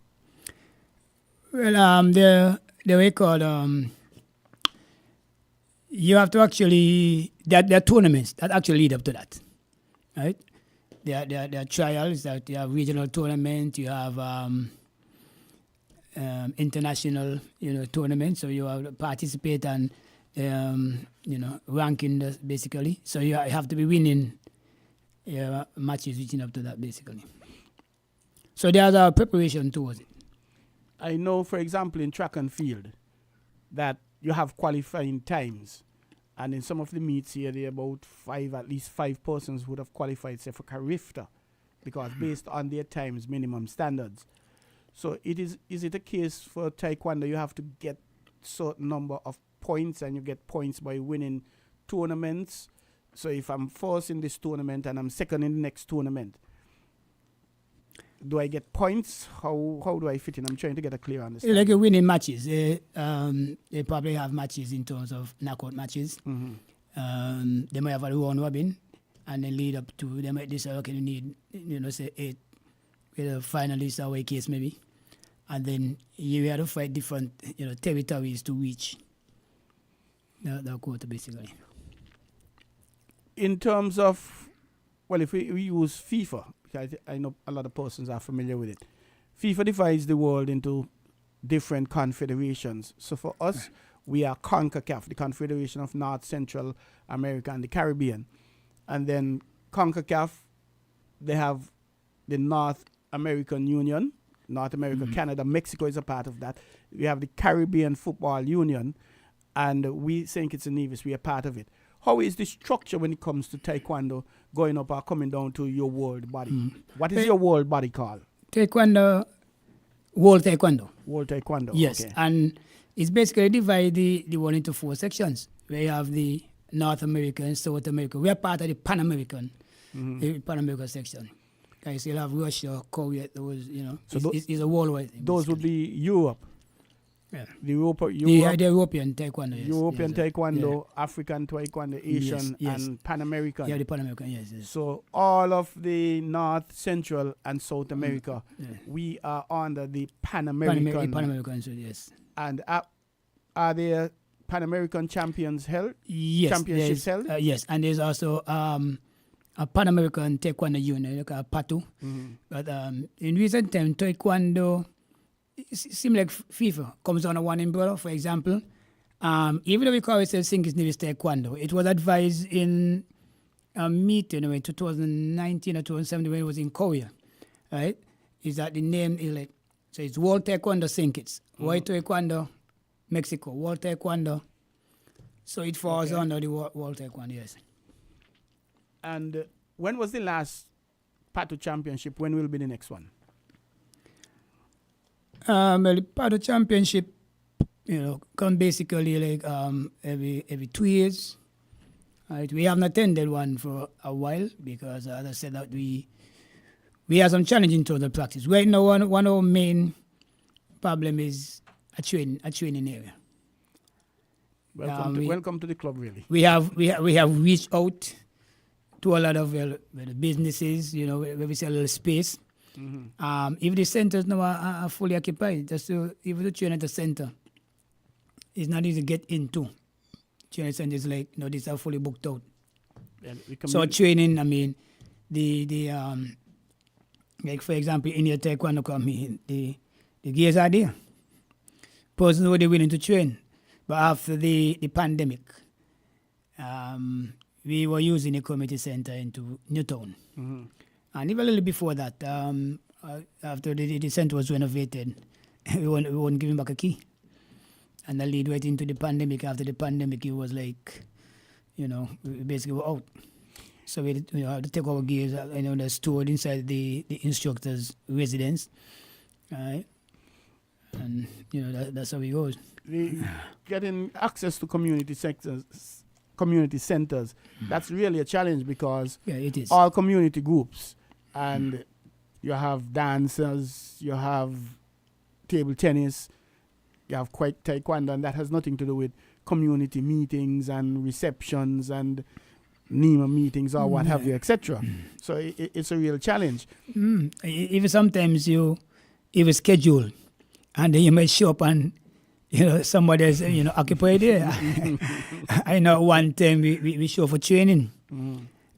Well, the way called, you have to actually, there are tournaments that actually lead up to that, right? There are trials, that you have regional tournament, you have international, tournaments. So you have to participate and, ranking basically. So you have to be winning matches reaching up to that basically. So there's a preparation towards it. I know, for example, in track and field, that you have qualifying times. And in some of the meets here, there are at least five persons would have qualified, say, for Carifta, because based on their times, minimum standards. So is it a case for Taekwondo, you have to get certain number of points, and you get points by winning tournaments? So if I'm first in this tournament and I'm second in the next tournament, do I get points? How do I fit in? I'm trying to get a clear understanding. Like winning matches, they probably have matches in terms of knockout matches. Mm-hmm. They might have a round robin, and then lead up to, they might decide, okay, you need, say 8 with a finalist or a case maybe. And then you have to fight different, territories to reach the quota basically. In terms of, well, if we use FIFA, I know a lot of persons are familiar with it. FIFA divides the world into different confederations. So for us, we are CONCACAF, the Confederation of North Central America and the Caribbean. And then CONCACAF, they have the North American Union, North America, Canada, Mexico is a part of that. We have the Caribbean Football Union, and we, St. Kitts and Nevis, we are part of it. How is the structure when it comes to Taekwondo going up or coming down to your world body? What is your world body called? Taekwondo, World Taekwondo. World Taekwondo, yes. Okay. And it's basically divided the world into 4 sections. We have the North America and South America. We are part of the Pan American, section. Okay, so you have Russia, Korea, those, so it's a worldwide thing. Those would be Europe. Yeah. The European Taekwondo, yes. European Taekwondo, African Taekwondo, Asian, and Pan American. Yeah, the Pan American, yes. So all of the North, Central, and South America, we are under the Pan American. Pan American, yes. And are there Pan American champions held? Yes. Championships held? Yes, and there's also a Pan American Taekwondo Union, like a PATU. But in recent time, Taekwondo, it seems like FIFA comes under one umbrella. For example, even though we call it St. Kitts Nevis Taekwondo, it was advised in a meeting in 2019 or 2017 when it was in Korea, right? Is that the name is like, so it's World Taekwondo St. Kitts, World Taekwondo Mexico, World Taekwondo. So it falls under the World Taekwondo, yes. And when was the last PATU championship? When will be the next one? Well, the PATU championship, come basically like every 2 years. Right? We haven't attended one for a while because, as I said, that we have some challenging total practice. Right now, one of our main problem is a training area. Welcome to the club, really. We have reached out to a lot of the businesses, you know, where we see a little space. If the centers now are fully occupied, just to, even to train at the center, it's not easy to get into. Training centers like, you know, these are fully booked out. So training, I mean, the like for example, in your taekwondo company, the gears are there. Persons who are willing to train. But after the pandemic, we were using a community center into Newtown. And even a little before that, after the center was renovated, we weren't giving back a key. And that lead right into the pandemic. After the pandemic, it was like, you know, we basically were out. So we had to take our gears, you know, they're stored inside the instructor's residence. Right? And, you know, that's how it goes. Getting access to community centers, that's really a challenge because it is. All community groups, and you have dancers, you have table tennis, you have quite taekwondo, and that has nothing to do with community meetings and receptions and NEMA meetings or what have you, etc. So it's a real challenge. Even sometimes you schedule, and then you might show up and, you know, somebody else, you know, occupied there. I know one time we show for training,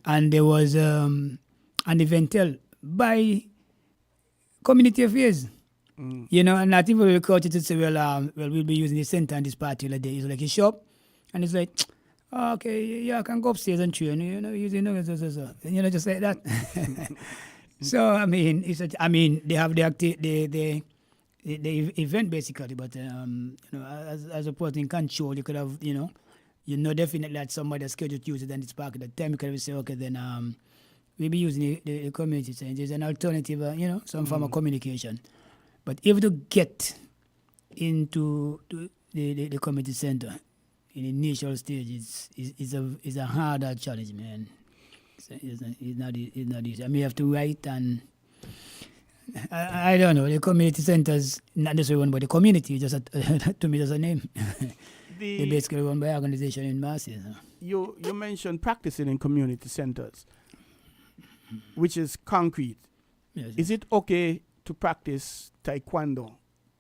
and there was an event held by community affairs. You know, and not even recruited to say, well, we'll be using the center on this particular day. It's like a shop, and it's like, oh, okay, yeah, I can go upstairs and train, you know, using you know, just like that. So I mean, they have the event basically, but you know, as a person in control, you could have, you know definitely that somebody is scheduled to use it and it's back at the time. You could have say, okay, then we'll be using the community center. There's an alternative, you know, some form of communication. But if to get into the community center in the initial stage is a harder challenge, man. It's not easy. I mean, you have to write, and I don't know. The community centers not necessarily run by the community. Just to me, that's a name. They're basically run by organization in masses. You mentioned practicing in community centers, which is concrete. Yes. Is it okay to practice taekwondo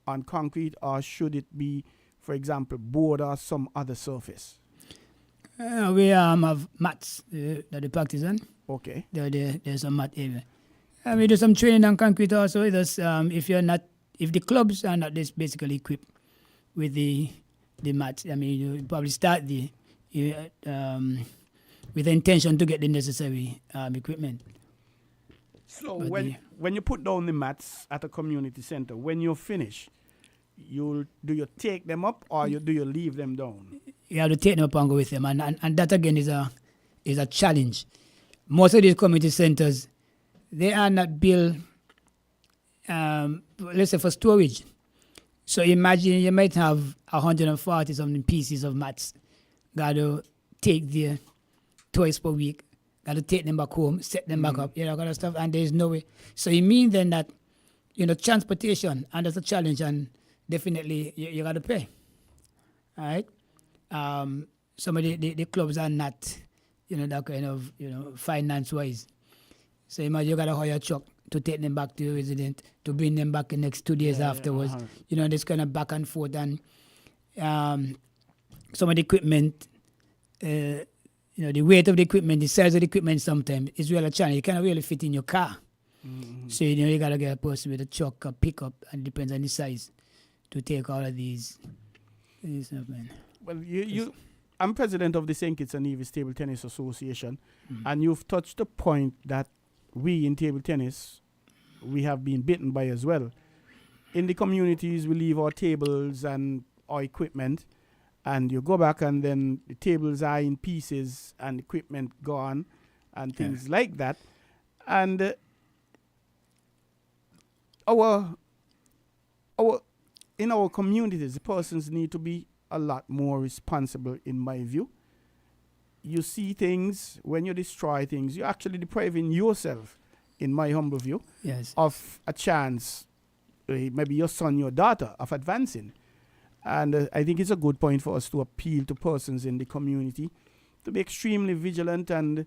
on concrete, or should it be, for example, board or some other surface? We have mats that they practice on. Okay. There's some mat area. We do some training on concrete also. If the clubs are not this basically equipped with the mats, I mean, you probably start with the intention to get the necessary equipment. So when you put down the mats at a community center, when you finish, do you take them up, or do you leave them down? You have to take them up and go with them, and that again is a challenge. Most of these community centers, they are not built, let's say, for storage. So imagine you might have 140 something pieces of mats. Got to take there twice per week. Got to take them back home, set them back up, you know, kind of stuff. And there's no way. So it means then that, you know, transportation, and that's a challenge, and definitely you got to pay. All right. Some of the clubs are not, you know, that kind of, you know, finance-wise. So imagine you got to hire a truck to take them back to your resident, to bring them back the next 2 days afterwards. You know, this kind of back and forth. And some of the equipment, you know, the weight of the equipment, the size of the equipment sometimes is really a challenge. You cannot really fit in your car. So, you know, you got to get a person with a truck, a pickup, and it depends on the size to take all of these stuff, man. Well, I'm president of the St. Kitts and Nevis Table Tennis Association, and you've touched the point that we in table tennis, we have been bitten by as well. In the communities, we leave our tables and our equipment, and you go back and then the tables are in pieces and equipment gone and things like that. And in our communities, the persons need to be a lot more responsible, in my view. you see things, when you destroy things, you're actually depriving yourself, in my humble view, Yes. of a chance, maybe your son, your daughter, of advancing. And I think it's a good point for us to appeal to persons in the community to be extremely vigilant and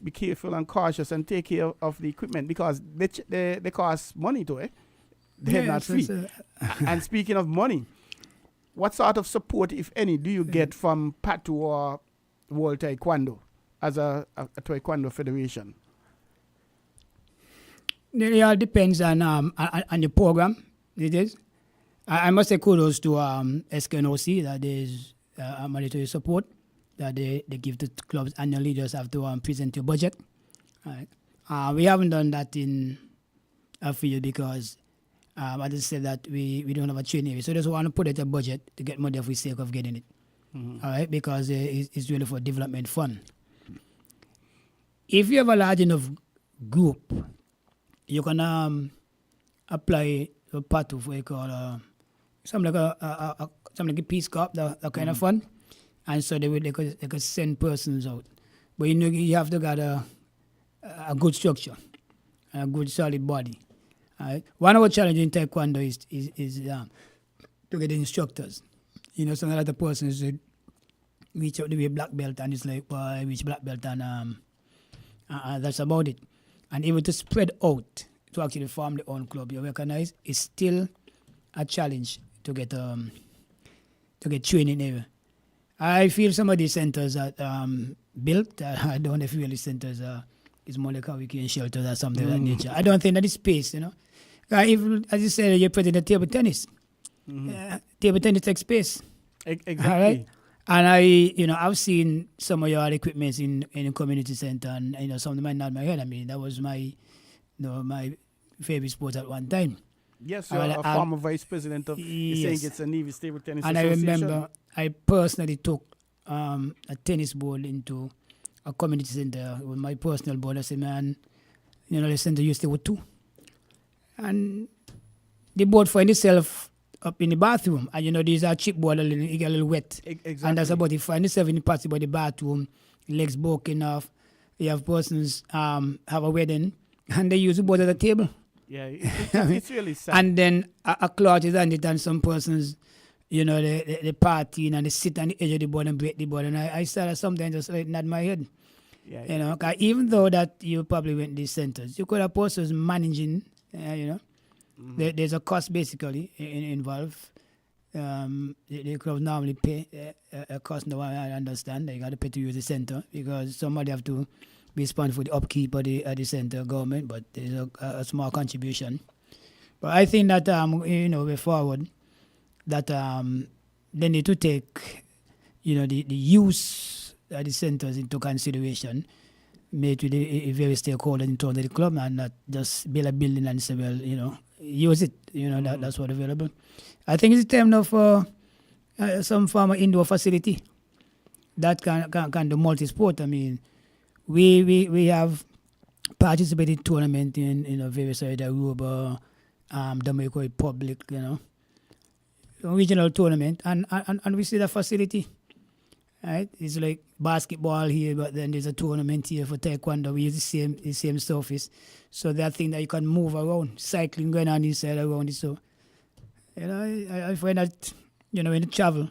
be careful and cautious and take care of the equipment, because they cost money to it. They're not free. And speaking of money, what sort of support, if any, do you get from PATU or World Taekwondo as a Taekwondo federation? It all depends on the program. It is. I must say kudos to SKNOC that there's monetary support that they give to clubs annually. Just have to present your budget. Right. We haven't done that in a field because I just said that we don't have a training area. So just want to put it a budget to get money for the sake of getting it. Mm-hmm. All right, because it's really for development fund. If you have a large enough group, you can apply a part of what you call something like a Peace Corps, that kind of fund, and so they could send persons out. But you have to get a good structure, a good solid body. Right? One of our challenges in Taekwondo is to get instructors. Some of the persons reach out to be a black belt, and it's like, well, I reach black belt, and that's about it. And even to spread out to actually form their own club, you recognize, it's still a challenge to get training area. I feel some of these centers are built. I don't know if really centers is more like a weekend shelters or something of that nature. I don't think that is space, Even, as you said, you're putting the table tennis. Table tennis takes space. Exactly. All right? And I've seen some of your equipments in the community center, and some of them might nod my head. I mean, that was my favorite sport at one time. Yes, you're a former vice president of the St. Kitts and Nevis Table Tennis and Association. I remember I personally took a tennis ball into a community center with my personal ball. I said, man, the center used to with two. And the board find itself up in the bathroom. And these are cheap board, it get a little wet. Exactly. And that's about it. Find itself in the party by the bathroom, legs broken off. You have persons have a wedding and they use the board at the table. Yeah, it's really sad. And then a cloth is on it, and some persons, they party and they sit on the edge of the board and break the board. And I started sometimes just like nod my head. Yeah. Cause even though that you probably went to these centers, you could have persons managing, There's a cost basically involved. The clubs normally pay a cost. Now I understand that you got to pay to use the center because somebody have to be responsible for the upkeep of the center government, but there's a small contribution. But I think that way forward, that they need to take the use of the centers into consideration, made with the various stakeholders in terms of the club, and not just build a building and say, well, use it. That's what's available. I think it's time now for some form of indoor facility that can do multi-sport. I mean, we have participated in tournament in various areas, Aruba, Dominican Republic, regional tournament, and we see the facility. Right? It's like basketball here, but then there's a tournament here for Taekwondo. We use the same surface. So that thing that you can move around, cycling going on inside around it. So, I find that, when you travel,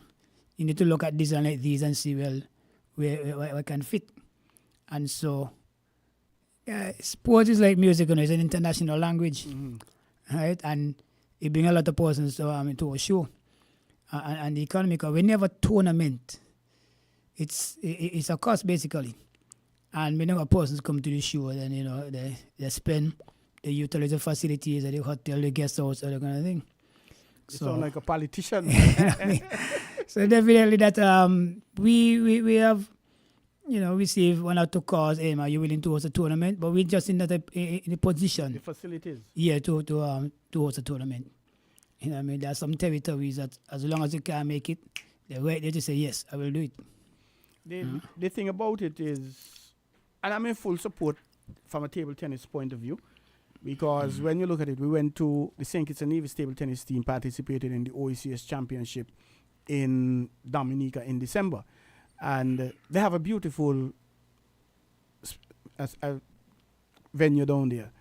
you need to look at design like these and see, well, where can fit. And so, sport is like music, it's an international language, right? And it brings a lot of persons to a show. And the economy, because we never tournament. It's a cost basically, and whenever persons come to the show, then they spend, they utilize the facilities at the hotel, the guest house, all that kind of thing. You sound like a politician. So definitely that we have received one or two calls. Hey, man, you willing to host a tournament? But we're just in the position. The facilities. Yeah, to host a tournament. There are some territories that as long as you can make it, they're right there to say yes, I will do it. The thing about it is, and I'm in full support from a table tennis point of view, because when you look at it, we went to the St. Kitts and Nevis table tennis team, participated in the OECS championship in Dominica in December. And they have a beautiful venue down there.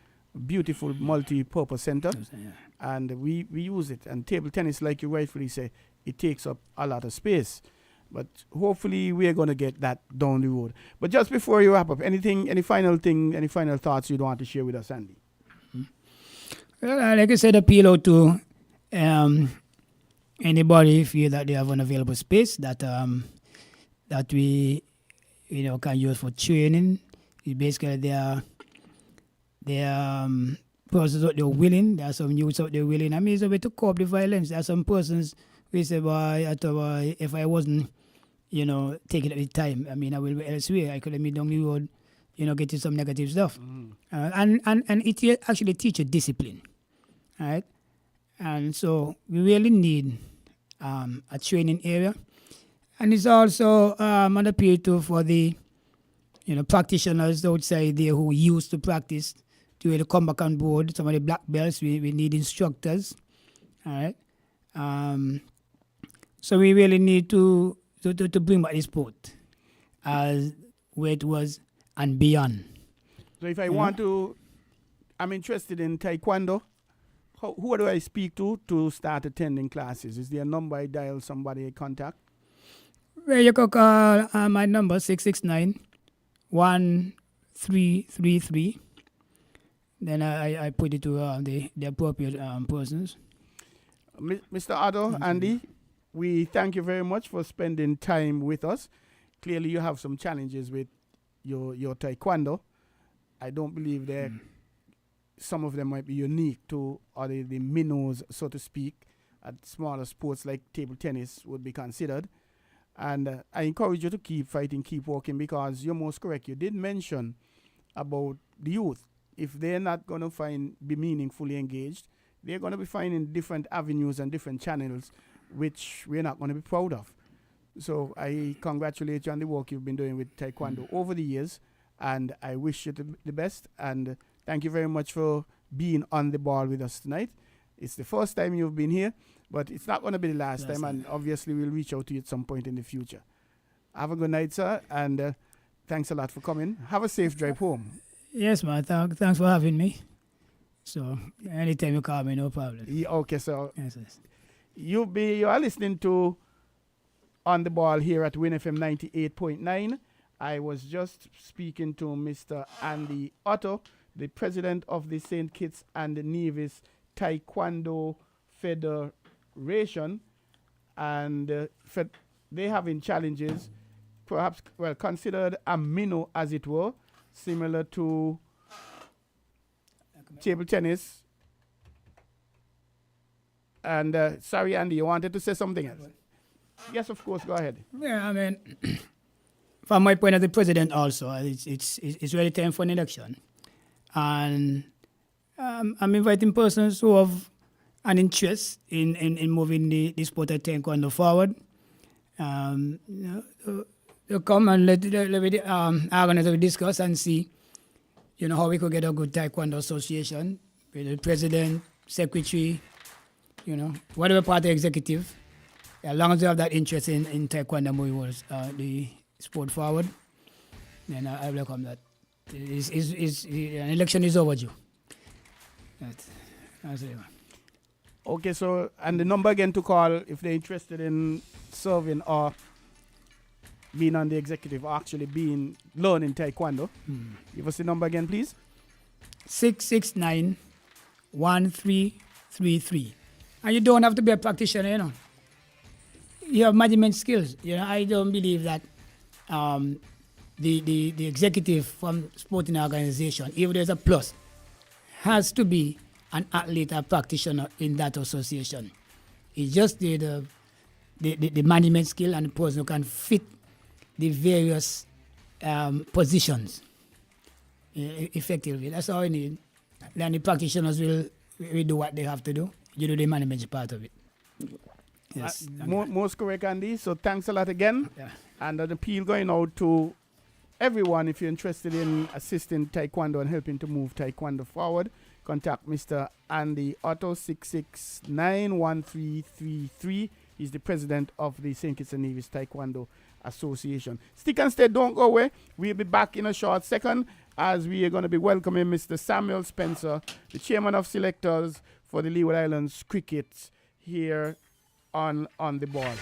Beautiful multi-purpose center. Yeah. And we use it. And table tennis, like you rightfully say, it takes up a lot of space. But hopefully we're going to get that down the road. But just before you wrap up, any final thoughts you'd want to share with us, Andy? Well, like I said, appeal out to anybody feel that they have an available space that we can use for training. Basically, there are persons out there willing. There are some youths out there willing. I mean, it's a way to cope with violence. There are some persons who say, if I wasn't, taking it with time, I mean, I will be elsewhere. I could have been down the road, getting some negative stuff. And it actually teaches discipline, right? And so we really need a training area. And it's also an appeal to for the practitioners outside there who used to practice to really come back on board. Some of the black belts, we need instructors, all right? So we really need to bring back the sport as where it was and beyond. So if I want to, I'm interested in Taekwondo, who do I speak to start attending classes? Is there a number I dial, somebody I contact? Well, you can call my number, 669-1333. Then I put it to the appropriate persons. Mr. Otto, Andy, we thank you very much for spending time with us. Clearly you have some challenges with your Taekwondo. I don't believe that some of them might be unique to the minnows, so to speak, at smaller sports like table tennis would be considered. And I encourage you to keep fighting, keep working, because you're most correct. You did mention about the youth. If they're not going to be meaningfully engaged, they're going to be finding different avenues and different channels, which we're not going to be proud of. So I congratulate you on the work you've been doing with Taekwondo over the years, and I wish you the best. And thank you very much for being on the ball with us tonight. It's the first time you've been here, but it's not going to be the last time, and obviously we'll reach out to you at some point in the future. Have a good night, sir, and thanks a lot for coming. Have a safe drive home. Yes, man. Thanks for having me. So anytime you call me, no problem. Yeah, okay, so yes. You are listening to On the Ball here at WINNFM 98.9. I was just speaking to Mr. Andy Otto, the president of the St. Kitts and Nevis Taekwondo Federation, and they having challenges, perhaps considered a minnow, as it were, similar to table tennis. And sorry, Andy, you wanted to say something else? Yes, of course. Go ahead. Yeah, I mean, from my point as the president, also, it's really time for an election, and I'm inviting persons who have an interest in moving the sport of Taekwondo forward. To come and let organize discuss and see, how we could get a good Taekwondo association with the president, secretary, whatever party executive. As long as you have that interest in Taekwondo moving the sport forward, then I welcome that. An election is overdue. That's it. Okay, so, and the number again to call if they're interested in serving or being on the executive, or actually learning Taekwondo. Give us the number again, please. 669-1333. And you don't have to be a practitioner, You have management skills. I don't believe that the executive from sporting organization, even there's a plus, has to be an athlete or practitioner in that association. It's just the management skill and the person who can fit the various positions effectively. That's all we need. Then the practitioners will do what they have to do. You do the management part of it. Yes. Most correct, Andy. So thanks a lot again. Yeah. And an appeal going out to everyone. If you're interested in assisting Taekwondo and helping to move Taekwondo forward, contact Mr. Andy Otto, 669-1333. He's the president of the St. Kitts and Nevis Taekwondo Association. Stick and stay, don't go away. We'll be back in a short second as we are going to be welcoming Mr. Samuel Spencer, the chairman of selectors for the Leeward Islands Cricket here on the ball.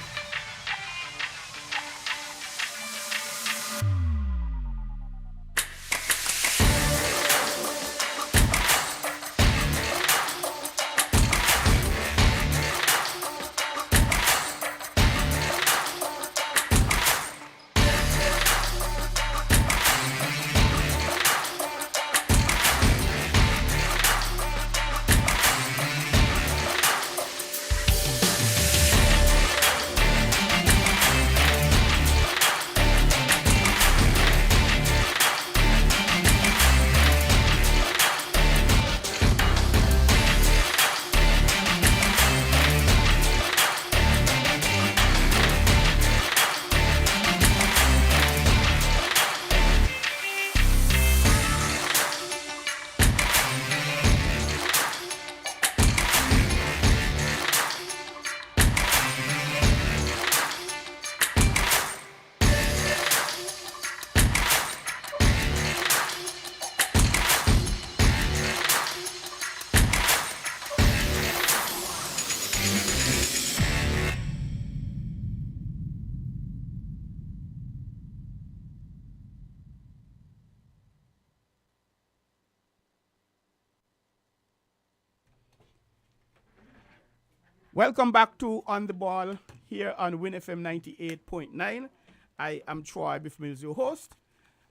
Welcome back to On the Ball here on Win FM 98.9. I am Troy Biff Mills, your host,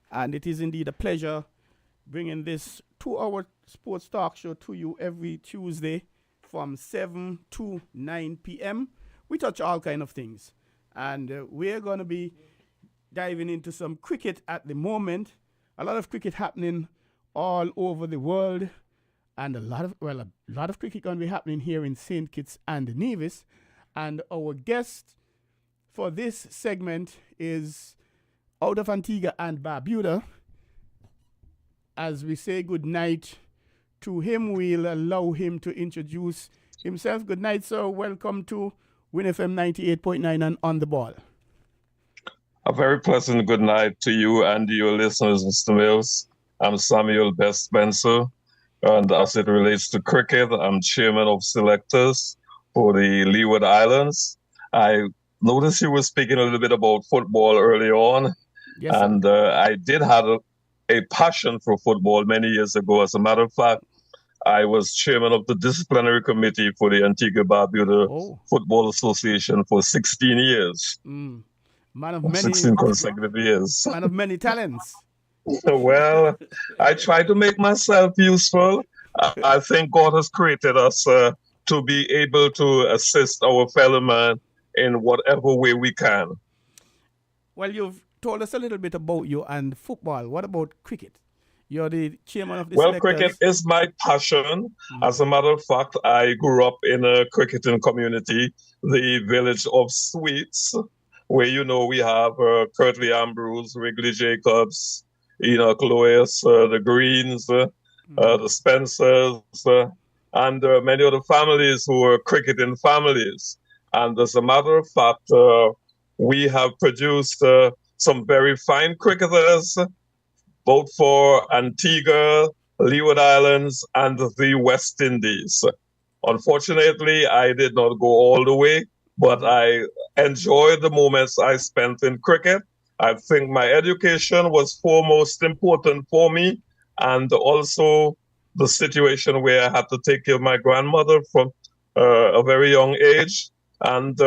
and it is indeed a pleasure bringing this 2-hour sports talk show to you every Tuesday from 7 to 9 p.m. We touch all kind of things, and we're going to be diving into some cricket at the moment. A lot of cricket happening all over the world. And a lot of cricket going to be happening here in St. Kitts and Nevis. And our guest for this segment is out of Antigua and Barbuda. As we say good night to him, we'll allow him to introduce himself. Good night, sir. Welcome to Win FM 98.9 and On the Ball. A very pleasant good night to you and your listeners, Mr. Mills. I'm Samuel Best Spencer. And as it relates to cricket, I'm chairman of selectors for the Leeward Islands. I noticed you were speaking a little bit about football early on. Yes, and I did have a passion for football many years ago. As a matter of fact, I was chairman of the disciplinary committee for the Antigua Barbuda Football Association for 16 years. Man of many 16 consecutive years. Man of many talents. Well, I try to make myself useful. I think God has created us to be able to assist our fellow man in whatever way we can. Well, you've told us a little bit about you and football. What about cricket? You're the chairman of the Well, selectors. cricket is my passion. As a matter of fact, I grew up in a cricketing community, the village of Sweets, where, we have Curtly Ambrose, Wrigley Jacobs, Enoch Lewis, the Greens, the Spencers, and many other families who were cricketing families. And as a matter of fact, we have produced some very fine cricketers, both for Antigua, Leeward Islands, and the West Indies. Unfortunately, I did not go all the way, but I enjoyed the moments I spent in cricket. I think my education was foremost important for me, and also the situation where I had to take care of my grandmother from a very young age. And,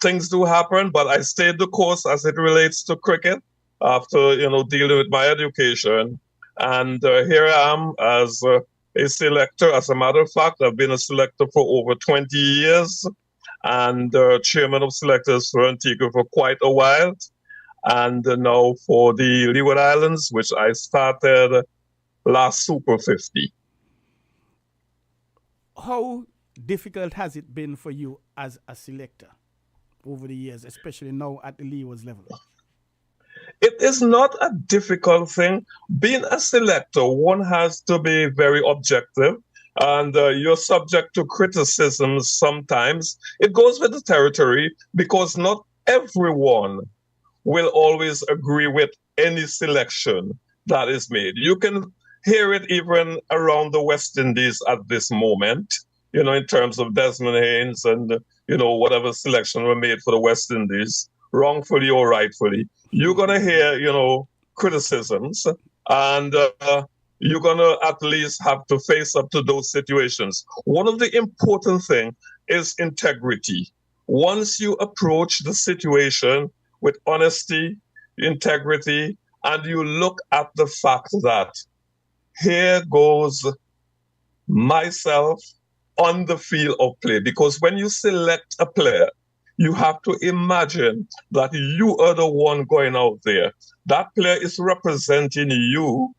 things do happen, but I stayed the course as it relates to cricket after, dealing with my education. And here I am as a selector. As a matter of fact, I've been a selector for over 20 years and chairman of selectors for Antigua for quite a while. And now for the Leeward Islands, which I started last Super 50. How difficult has it been for you as a selector over the years, especially now at the Leewards level? It is not a difficult thing. Being a selector, one has to be very objective, and you're subject to criticism sometimes. It goes with the territory because not everyone will always agree with any selection that is made. You can hear it even around the West Indies at this moment, in terms of Desmond Haynes and, whatever selection were made for the West Indies, wrongfully or rightfully. You're going to hear, criticisms, and you're going to at least have to face up to those situations. One of the important things is integrity. Once you approach the situation with honesty, integrity, and you look at the fact that here goes myself on the field of play, because when you select a player, you have to imagine that you are the one going out there. That player is representing you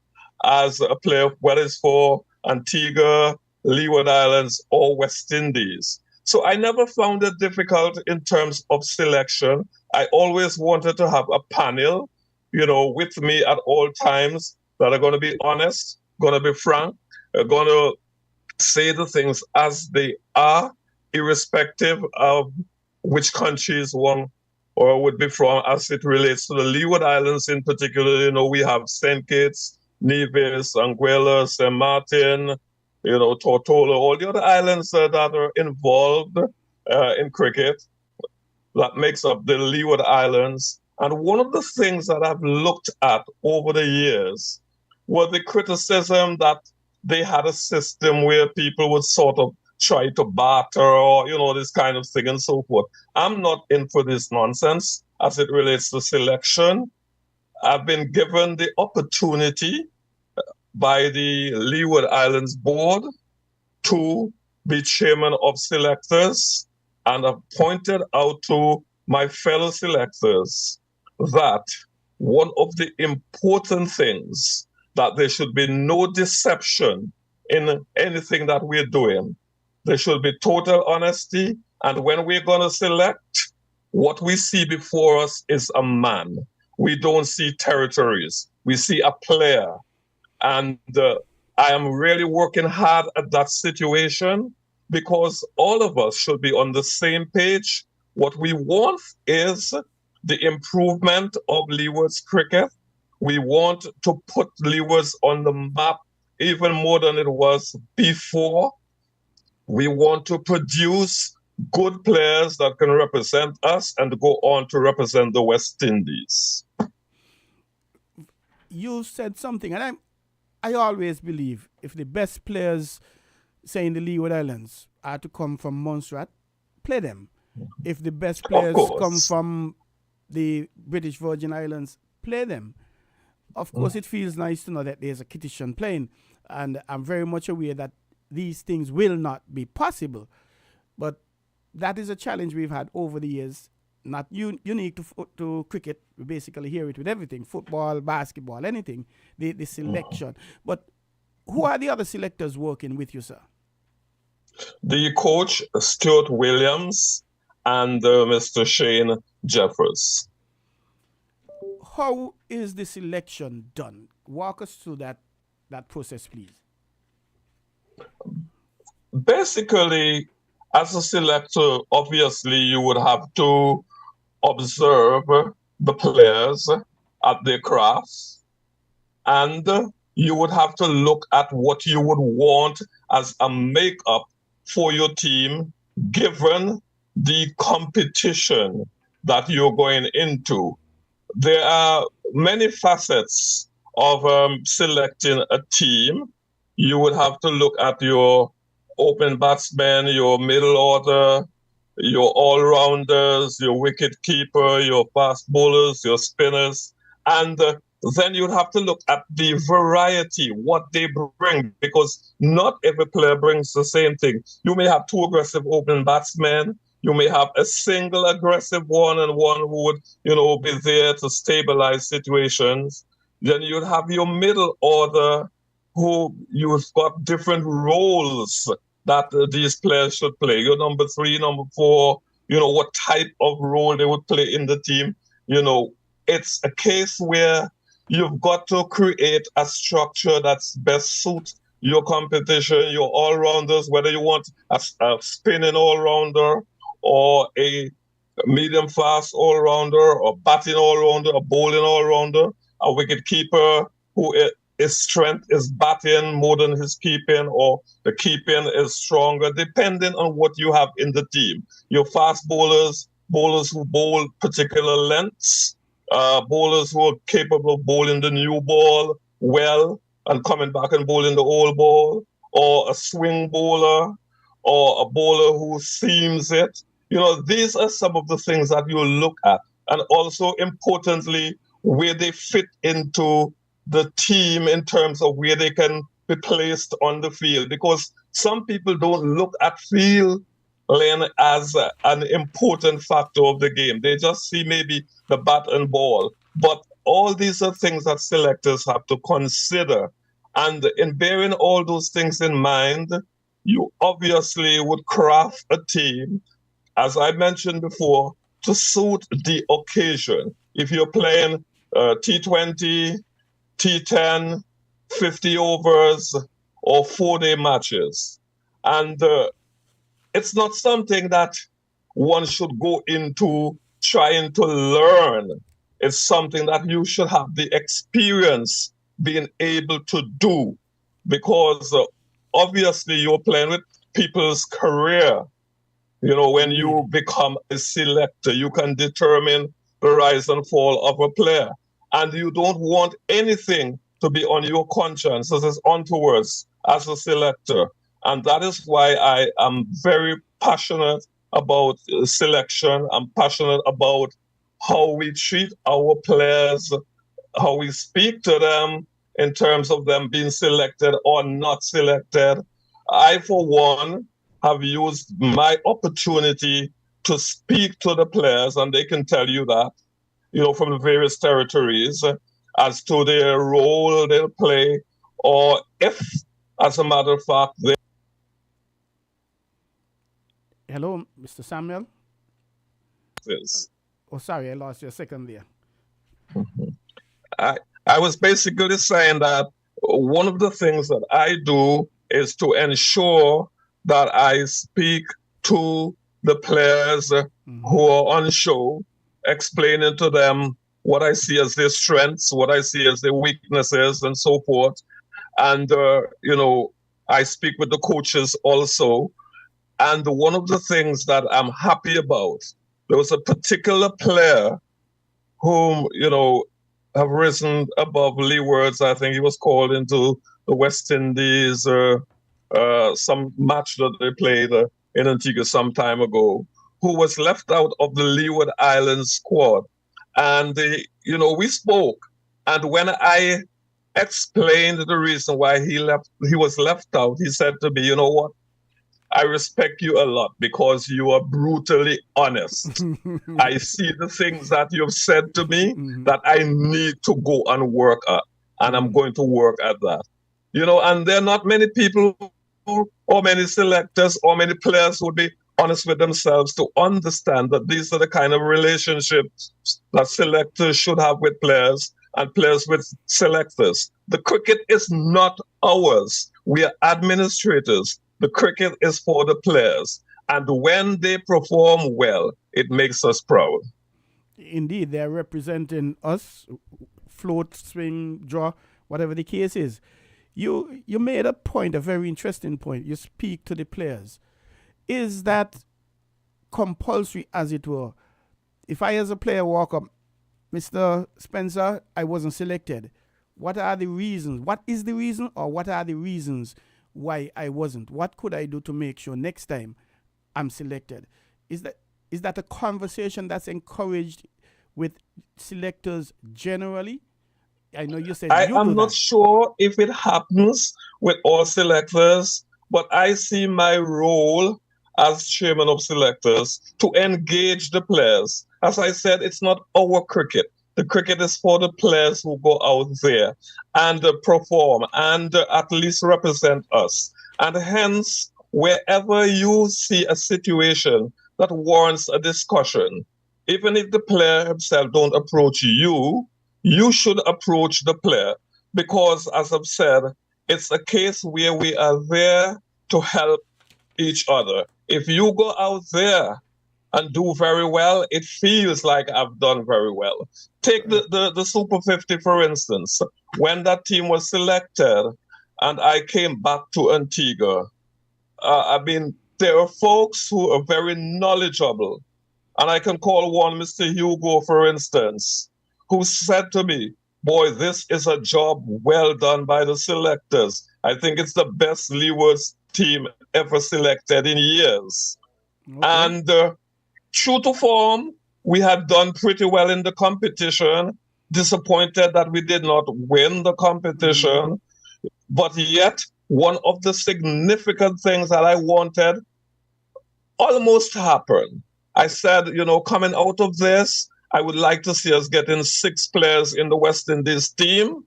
as a player, whether it's for Antigua, Leeward Islands, or West Indies. So I never found it difficult in terms of selection. I always wanted to have a panel, with me at all times that are going to be honest, going to be frank, are going to say the things as they are, irrespective of which countries one or would be from, as it relates to the Leeward Islands in particular. We have St. Kitts, Nevis, Anguilla, St. Martin, Tortola, all the other islands that are involved in cricket that makes up the Leeward Islands. And one of the things that I've looked at over the years was the criticism that they had a system where people would sort of try to barter or, this kind of thing and so forth. I'm not in for this nonsense as it relates to selection. I've been given the opportunity by the Leeward Islands Board to be chairman of selectors, and I've pointed out to my fellow selectors that one of the important things, that there should be no deception in anything that we're doing. There should be total honesty, and when we're going to select, what we see before us is a man. We don't see territories. We see a player. And I am really working hard at that situation, because all of us should be on the same page. What we want is the improvement of Leeward's cricket. We want to put Leewards on the map even more than it was before. We want to produce good players that can represent us and go on to represent the West Indies. You said something, and I always believe if the best players, say in the Leeward Islands, are to come from Montserrat, play them. If the best players come from the British Virgin Islands, play them. Of course, it feels nice to know that there's a Kittitian playing, and I'm very much aware that these things will not be possible. But that is a challenge we've had over the years, not unique to cricket. We basically hear it with everything: football, basketball, anything, the selection. But who are the other selectors working with you, sir? The coach, Stuart Williams, and Mr. Shane Jeffers. How is the selection done? Walk us through that process, please. Basically, as a selector, obviously you would have to observe the players at their crafts, and you would have to look at what you would want as a makeup for your team, given the competition that you're going into. There are many facets of selecting a team. You would have to look at your open batsmen, your middle order, your all-rounders, your wicket keeper, your fast bowlers, your spinners, and then you'd have to look at the variety, what they bring, because not every player brings the same thing. You may have two aggressive open batsmen. You may have a single aggressive one and one who would, be there to stabilize situations. Then you'd have your middle order who you've got different roles that these players should play. Your number 3, number 4, what type of role they would play in the team. It's a case where you've got to create a structure that's best suit your competition, your all-rounders, whether you want a spinning all-rounder or a medium fast all-rounder, or batting all-rounder, a bowling all-rounder, a wicket-keeper who his strength is batting more than his keeping, or the keeping is stronger, depending on what you have in the team. Your fast bowlers, bowlers who bowl particular lengths, bowlers who are capable of bowling the new ball well and coming back and bowling the old ball, or a swing bowler, or a bowler who seams it. These are some of the things that you look at. And also, importantly, where they fit into the team in terms of where they can be placed on the field. Because some people don't look at field lane as an important factor of the game. They just see maybe the bat and ball. But all these are things that selectors have to consider. And in bearing all those things in mind, you obviously would craft a team, as I mentioned before, to suit the occasion. If you're playing T20, T10, 50 overs, or 4-day matches. And it's not something that one should go into trying to learn. It's something that you should have the experience being able to do, because obviously you're playing with people's career. When you become a selector, you can determine the rise and fall of a player. And you don't want anything to be on your conscience as untoward as a selector. And that is why I am very passionate about selection. I'm passionate about how we treat our players, how we speak to them in terms of them being selected or not selected. I, for one, have used my opportunity to speak to the players, and they can tell you that, from the various territories, as to their role they'll play, or if, as a matter of fact, they... Hello, Mr. Samuel? Yes. Oh, sorry, I lost you a second there. I was basically saying that one of the things that I do is to ensure that I speak to the players who are on show, explaining to them what I see as their strengths, what I see as their weaknesses, and so forth. And, I speak with the coaches also. And one of the things that I'm happy about, there was a particular player whom, have risen above leewards. I think he was called into the West Indies, some match that they played in Antigua some time ago, who was left out of the Leeward Islands squad. And, we spoke. And when I explained the reason why he was left out, he said to me, "You know what? I respect you a lot because you are brutally honest. I see the things that you've said to me that I need to go and work at, and I'm going to work at that." And there are not many people or many selectors or many players who would be honest with themselves to understand that these are the kind of relationships that selectors should have with players and players with selectors. The cricket is not ours. We are administrators. The cricket is for the players. And when they perform well, it makes us proud. Indeed, they're representing us, float, swing, draw, whatever the case is. You made a point, a very interesting point. You speak to the players. Is that compulsory, as it were? If I, as a player, walk up, "Mr. Spencer, I wasn't selected. What are the reasons? What is the reason, or what are the reasons why I wasn't? What could I do to make sure next time I'm selected?" Is that a conversation that's encouraged with selectors generally? I know you said I'm not sure if it happens with all selectors, but I see my role as chairman of selectors to engage the players. As I said, it's not our cricket. The cricket is for the players who go out there and perform and at least represent us. And hence, wherever you see a situation that warrants a discussion, even if the player himself don't approach you, you should approach the player, because, as I've said, it's a case where we are there to help each other. If you go out there and do very well, it feels like I've done very well. Take the Super 50, for instance. When that team was selected and I came back to Antigua, I mean, there are folks who are very knowledgeable. And I can call one Mr. Hugo, for instance, who said to me, boy, this is a job well done by the selectors. I think it's the best Leewards team ever selected in years. Okay. And true to form, we had done pretty well in the competition. Disappointed that we did not win the competition. But yet, one of the significant things that I wanted almost happened. I said, you know, coming out of this, I would like to see us getting 6 players in the West Indies team,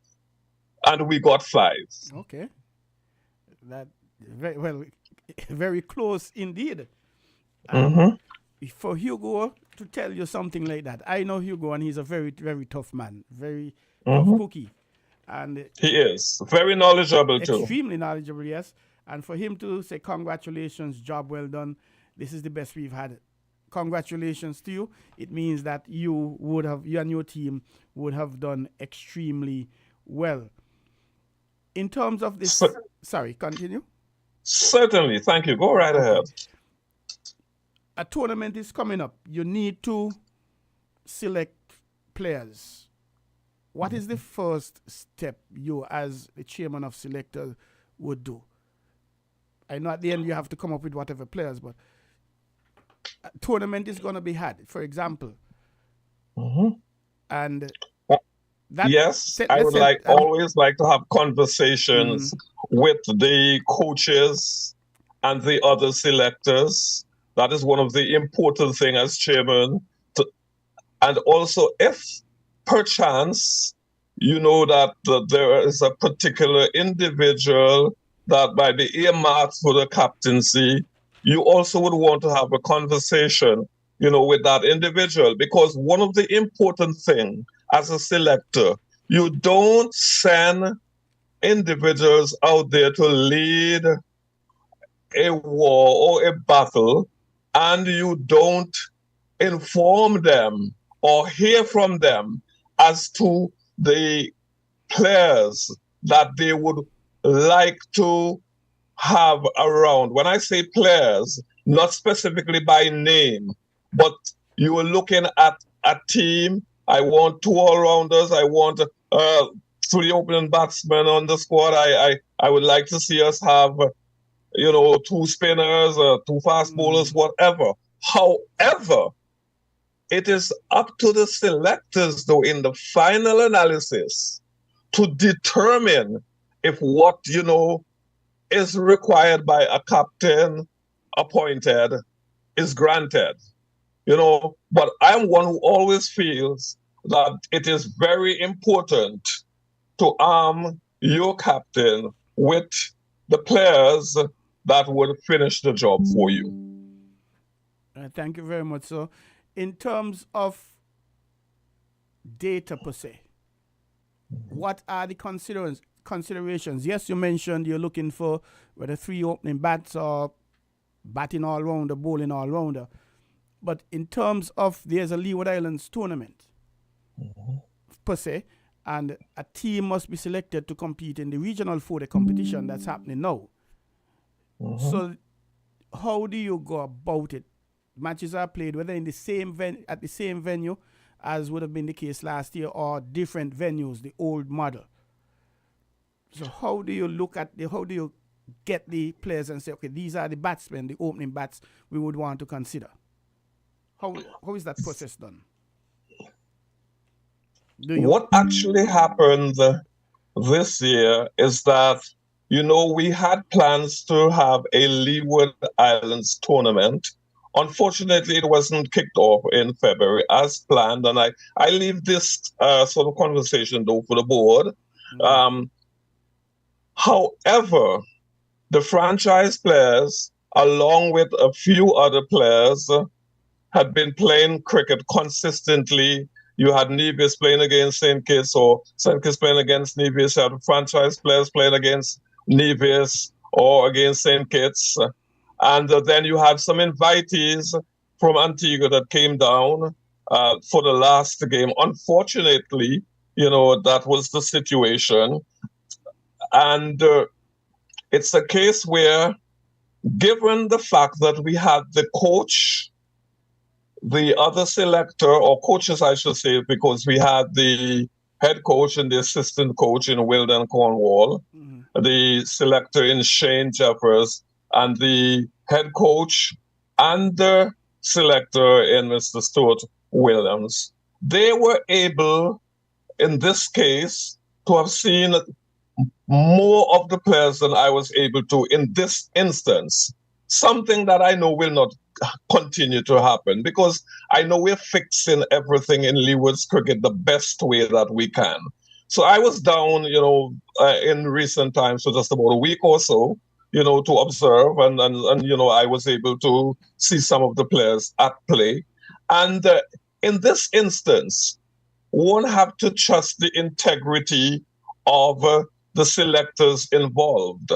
and we got 5. Okay. That very well, very close indeed. For Hugo to tell you something like that, I know Hugo, and he's a very, very tough man, very tough cookie. And he is very knowledgeable too. Extremely knowledgeable, yes. And for him to say, congratulations, job well done, this is the best we've had. Congratulations to you. It means that you and your team would have done extremely well. In terms of this, sorry, continue. Certainly, thank you. Go right ahead. A tournament is coming up. You need to select players. What is the first step you, as the chairman of selectors, would do? I know at the end you have to come up with whatever players, but a tournament is going to be had, for example. And that, yes, I would always like to have conversations with the coaches and the other selectors. That is one of the important things as chairman. And also, if perchance you know that there is a particular individual that might be earmarked for the captaincy, you also would want to have a conversation, you know, with that individual. Because one of the important things as a selector, you don't send individuals out there to lead a war or a battle, and you don't inform them or hear from them as to the players that they would like to have around. When I say players, not specifically by name, but you are looking at a team. I want 2 all-rounders. I want 3 opening batsmen on the squad. I would like to see us have, you know, 2 spinners, 2 fast bowlers, whatever. However, it is up to the selectors, though, in the final analysis to determine if what, you know, is required by a captain appointed is granted. You know, but I'm one who always feels that it is very important to arm your captain with the players that would finish the job for you. Thank you very much. So, in terms of data per se, what are the considerations? Yes, you mentioned you're looking for whether 3 opening bats or batting all-rounder, bowling all-rounder. But in terms of, there's a Leeward Islands tournament per se, and a team must be selected to compete in the regional 4-day competition that's happening now. So how do you go about it? Matches are played whether in the same at the same venue as would have been the case last year, or different venues, the old model. So how do you look at how do you get the players and say, okay, these are the batsmen, the opening bats we would want to consider? How is that process done? What actually happened this year is that, you know, we had plans to have a Leeward Islands tournament. Unfortunately, it wasn't kicked off in February as planned, and I leave this sort of conversation, though, for the board. However, the franchise players, along with a few other players, had been playing cricket consistently. You had Nevis playing against St. Kitts, or St. Kitts playing against Nevis. You had franchise players playing against Nevis or against St. Kitts. And then you had some invitees from Antigua that came down for the last game. Unfortunately, that was the situation. And it's a case where, given the fact that we had the coach, the other selector, or coaches, I should say, because we had the head coach and the assistant coach in Wilden Cornwall, the selector in Shane Jeffers, and the head coach and the selector in Mr. Stuart Williams. They were able, in this case, to have seen more of the players than I was able to in this instance. Something that I know will not continue to happen, because I know we're fixing everything in Leeward's cricket the best way that we can. So I was down, in recent times for just about a week or so, to observe, and I was able to see some of the players at play. And in this instance, one have to trust the integrity of the selectors involved,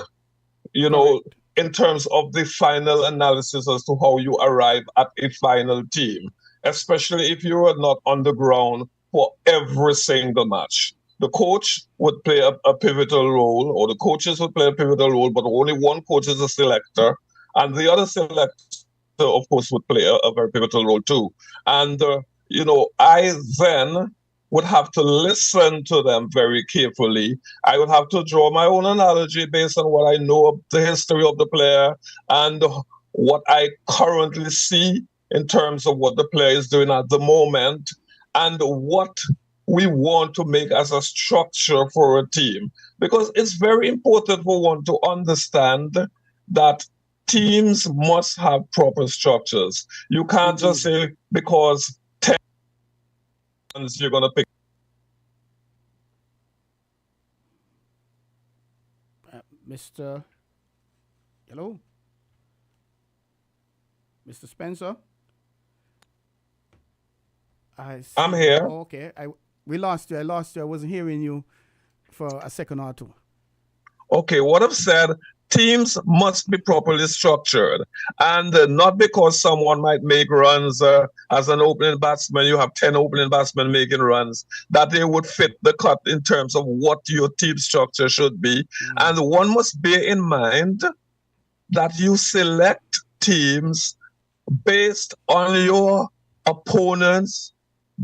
in terms of the final analysis as to how you arrive at a final team, especially if you are not on the ground for every single match. The coach would play a pivotal role, or the coaches would play a pivotal role, but only one coach is a selector, and the other selector, of course, would play a very pivotal role too. And, I then would have to listen to them very carefully. I would have to draw my own analogy based on what I know of the history of the player and what I currently see in terms of what the player is doing at the moment and what we want to make as a structure for a team. Because it's very important for one to understand that teams must have proper structures. You can't just say because 10 you're going to pick. Mr. Hello? Mr. Spencer? I'm here. Oh, okay. We lost you. I lost you. I wasn't hearing you for a second or two. Okay, what I've said, teams must be properly structured. And not because someone might make runs as an opening batsman, you have 10 opening batsmen making runs, that they would fit the cut in terms of what your team structure should be. And one must bear in mind that you select teams based on your opponents,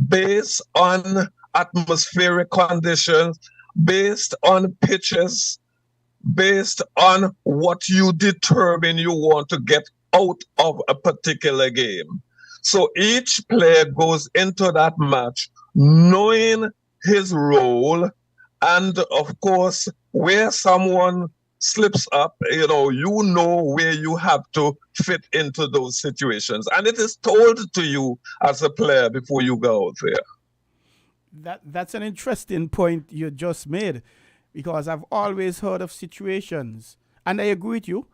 based on atmospheric conditions, based on pitches, based on what you determine you want to get out of a particular game. So each player goes into that match knowing his role, and of course, where someone slips up, you know where you have to fit into those situations. And it is told to you as a player before you go out there. That's an interesting point you just made, because I've always heard of situations, and I agree with you.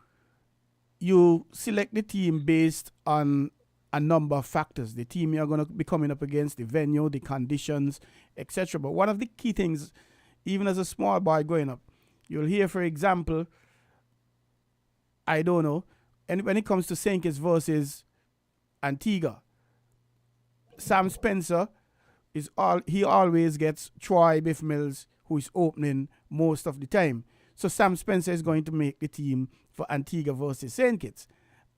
You select the team based on a number of factors. The team you're going to be coming up against, the venue, the conditions, etc. But one of the key things, even as a small boy growing up, you'll hear, for example, I don't know, and when it comes to St. Kitts versus Antigua, Sam Spencer he always gets Troy Biff Mills, who is opening most of the time. So Sam Spencer is going to make the team for Antigua versus St. Kitts.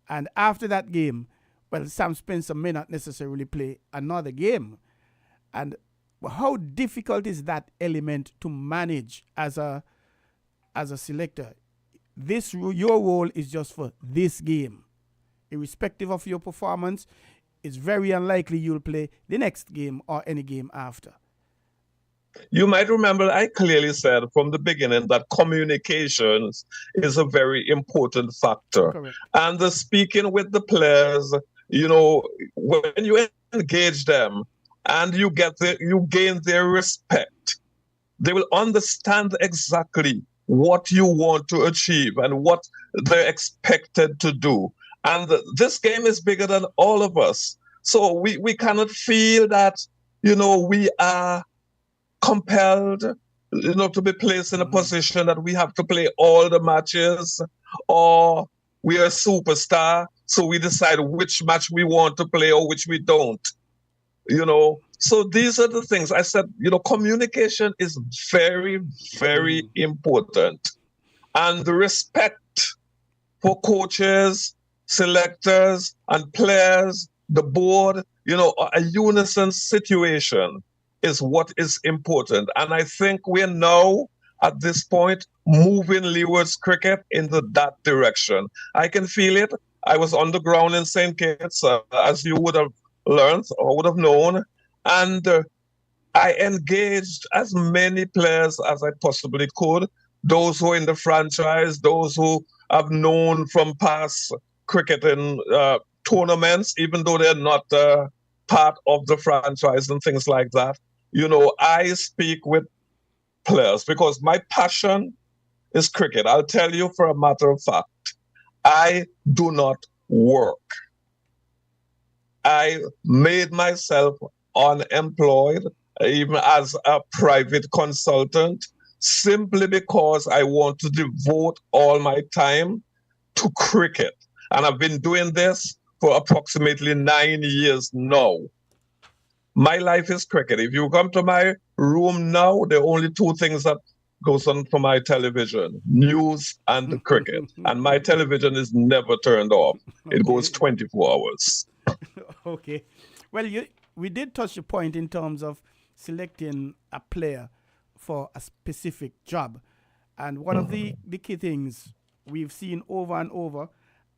And after that game, well, Sam Spencer may not necessarily play another game. And how difficult is that element to manage as a selector? Your role is just for this game. Irrespective of your performance, it's very unlikely you'll play the next game or any game after. You might remember I clearly said from the beginning that communications is a very important factor. Correct. And speaking with the players, when you engage them and you gain their respect, they will understand exactly what you want to achieve and what they're expected to do. And this game is bigger than all of us. So we cannot feel that, we are compelled, to be placed in a position that we have to play all the matches, or we are a superstar, So we decide which match we want to play or which we don't. So these are the things I said. Communication is very, very important, and the respect for coaches, selectors, and players, the board, a unison situation is what is important. And I think we're now at this point moving Leeward's cricket into that direction. I can feel it. I was on the ground in St. Kitts, as you would have learned or would have known. And I engaged as many players as I possibly could, those who are in the franchise, those who I've known from past cricketing tournaments, even though they're not part of the franchise and things like that. I speak with players because my passion is cricket. I'll tell you for a matter of fact, I do not work. I made myself unemployed, even as a private consultant, simply because I want to devote all my time to cricket. And I've been doing this for approximately 9 years now. My life is cricket. If you come to my room now, there are only two things that goes on for my television, news and cricket. And my television is never turned off. It goes 24 hours. Okay. Well, we did touch a point in terms of selecting a player for a specific job. And one of the key things we've seen over and over,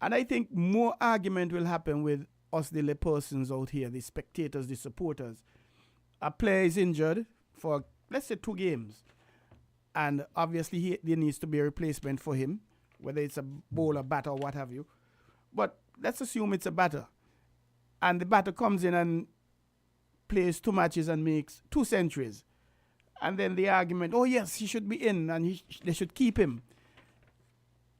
and I think more argument will happen with us, the laypersons out here, the spectators, the supporters. A player is injured for, let's say, 2 games. And obviously there needs to be a replacement for him, whether it's a bowler, batter, or what have you. But let's assume it's a batter. And the batter comes in and plays 2 matches and makes 2 centuries. And then the argument, oh yes, he should be in and they should keep him.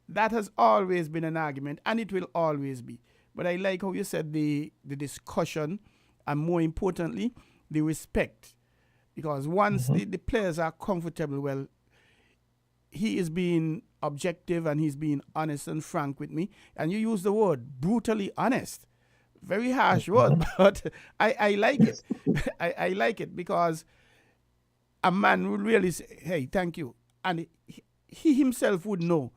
That has always been an argument, and it will always be. But I like how you said the discussion, and more importantly, the respect. Because once the players are comfortable, well, he is being objective and he's being honest and frank with me. And you use the word brutally honest. Very harsh word, but I like it. I like it because a man would really say, hey, thank you. And he himself would know,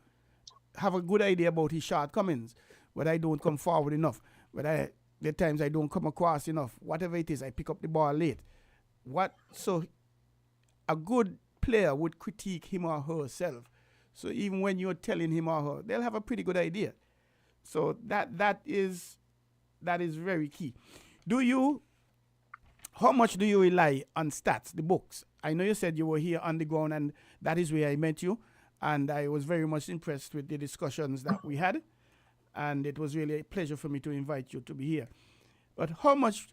have a good idea about his shortcomings, but I don't come forward enough. But there are times I don't come across enough. Whatever it is, I pick up the ball late. So a good player would critique him or herself. So even when you're telling him or her, they'll have a pretty good idea. So that is very key. How much do you rely on stats, the books? I know you said you were here on the ground, and that is where I met you. And I was very much impressed with the discussions that we had. And it was really a pleasure for me to invite you to be here. But how much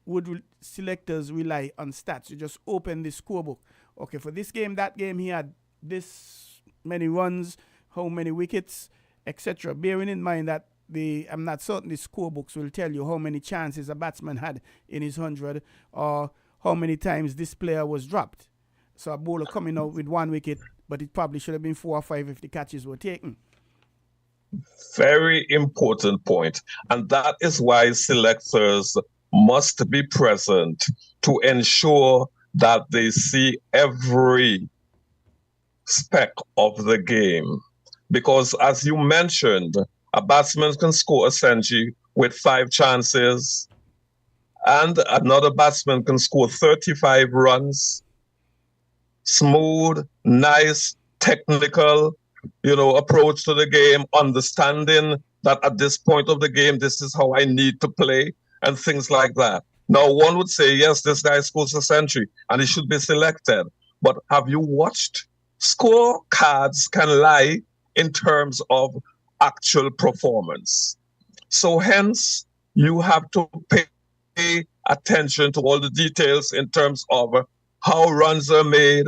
would selectors rely on stats? You just open the scorebook. Okay, for this game, that game, he had this many runs, how many wickets, etc. Bearing in mind that I'm not certain the scorebooks will tell you how many chances a batsman had in his 100 or how many times this player was dropped. So a bowler coming out with 1 wicket, but it probably should have been 4 or 5 if the catches were taken. Very important point. And that is why selectors must be present to ensure that they see every speck of the game. Because as you mentioned, a batsman can score a century with 5 chances, and another batsman can score 35 runs. Smooth, nice, technical, approach to the game, understanding that at this point of the game, this is how I need to play, and things like that. Now, one would say, yes, this guy scores a century and he should be selected. But have you watched? Scorecards can lie in terms of actual performance. So hence, you have to pay attention to all the details in terms of how runs are made,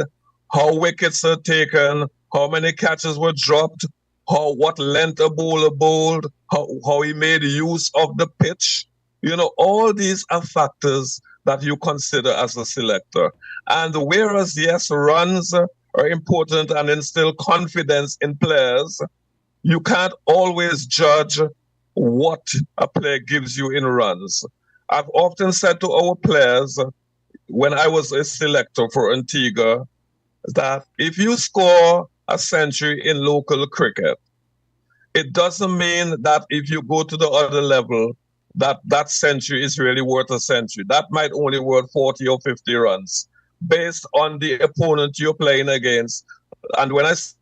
how wickets are taken, how many catches were dropped, what length a bowler bowled, how he made use of the pitch. All these are factors that you consider as a selector. And whereas, yes, runs are important and instill confidence in players, you can't always judge what a player gives you in runs. I've often said to our players when I was a selector for Antigua that if you score a century in local cricket, it doesn't mean that if you go to the other level, that that century is really worth a century. That might only worth 40 or 50 runs based on the opponent you're playing against. And when I say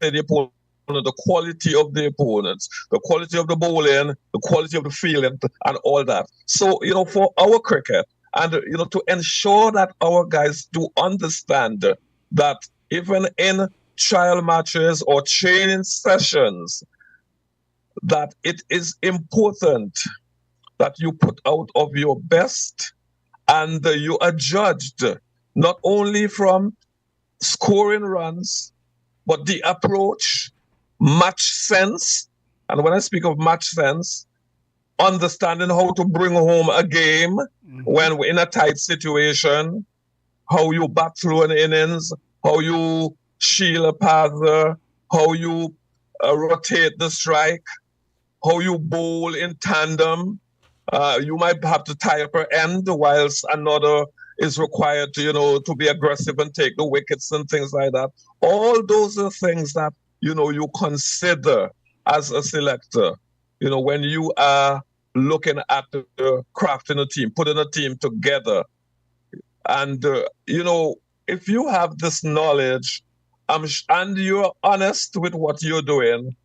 the opponent, the quality of the opponents, the quality of the bowling, the quality of the fielding, and all that. So, for our cricket, and, to ensure that our guys do understand that even in trial matches or training sessions, that it is important that you put out of your best, and you are judged not only from scoring runs, but the approach, match sense. And when I speak of match sense, understanding how to bring home a game when we're in a tight situation, how you bat through an innings, how you shield a path, how you rotate the strike, how you bowl in tandem. You might have to tie up an end whilst another is required to, to be aggressive and take the wickets and things like that. All those are things that, you consider as a selector, when you are looking at crafting a team, putting a team together. And, if you have this knowledge and you're honest with what you're doing,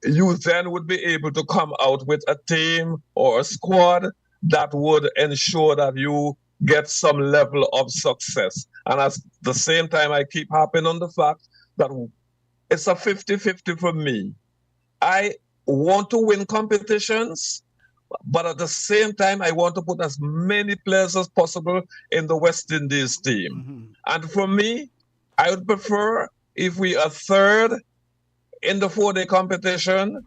you then would be able to come out with a team or a squad that would ensure that you get some level of success. And at the same time, I keep harping on the fact that it's a 50-50 for me. I want to win competitions, but at the same time, I want to put as many players as possible in the West Indies team. And for me, I would prefer if we are third in the 4-day competition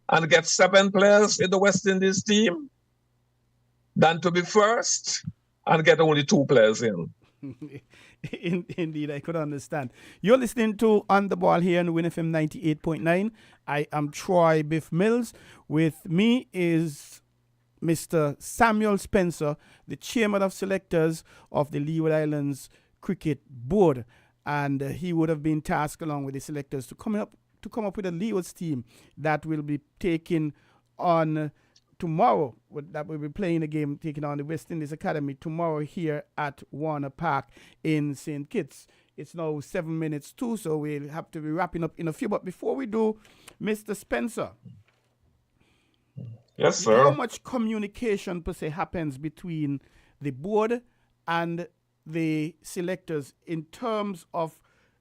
and get 7 players in the West Indies team than to be first and get only 2 players in. Indeed, I could understand. You're listening to On the Ball here on WINNFM 98.9. I am Troy Biff Mills. With me is Mr. Samuel Spencer, the chairman of selectors of the Leeward Islands Cricket Board. And he would have been tasked along with the selectors to come up with a Leewards team that will be taking on tomorrow, that will be playing a game, taking on the West Indies Academy tomorrow here at Warner Park in St. Kitts. It's now 7 minutes to, so we'll have to be wrapping up in a few. But before we do, Mr. Spencer. Yes, sir. How much communication per se happens between the board and the selectors in terms of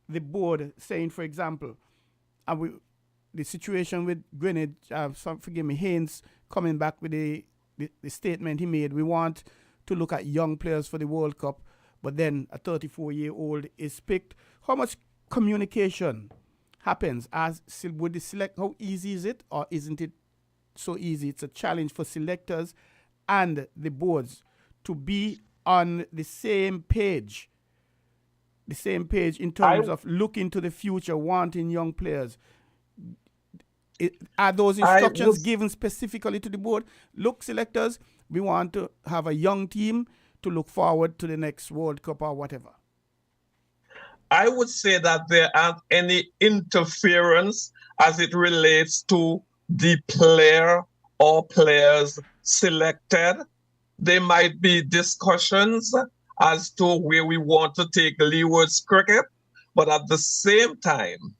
the board saying, for example, the situation with Greenwich, forgive me, Haynes coming back with the statement he made, we want to look at young players for the World Cup, but then a 34-year-old is picked. How much communication happens with the select? How easy is it, or isn't it so easy? It's a challenge for selectors and the boards to be on the same page. The same page in terms of looking to the future, wanting young players. Are those instructions given specifically to the board? Look, selectors, we want to have a young team to look forward to the next World Cup or whatever. I would say that there aren't any interference as it relates to the player or players selected. There might be discussions as to where we want to take Leeward's cricket, but at the same time,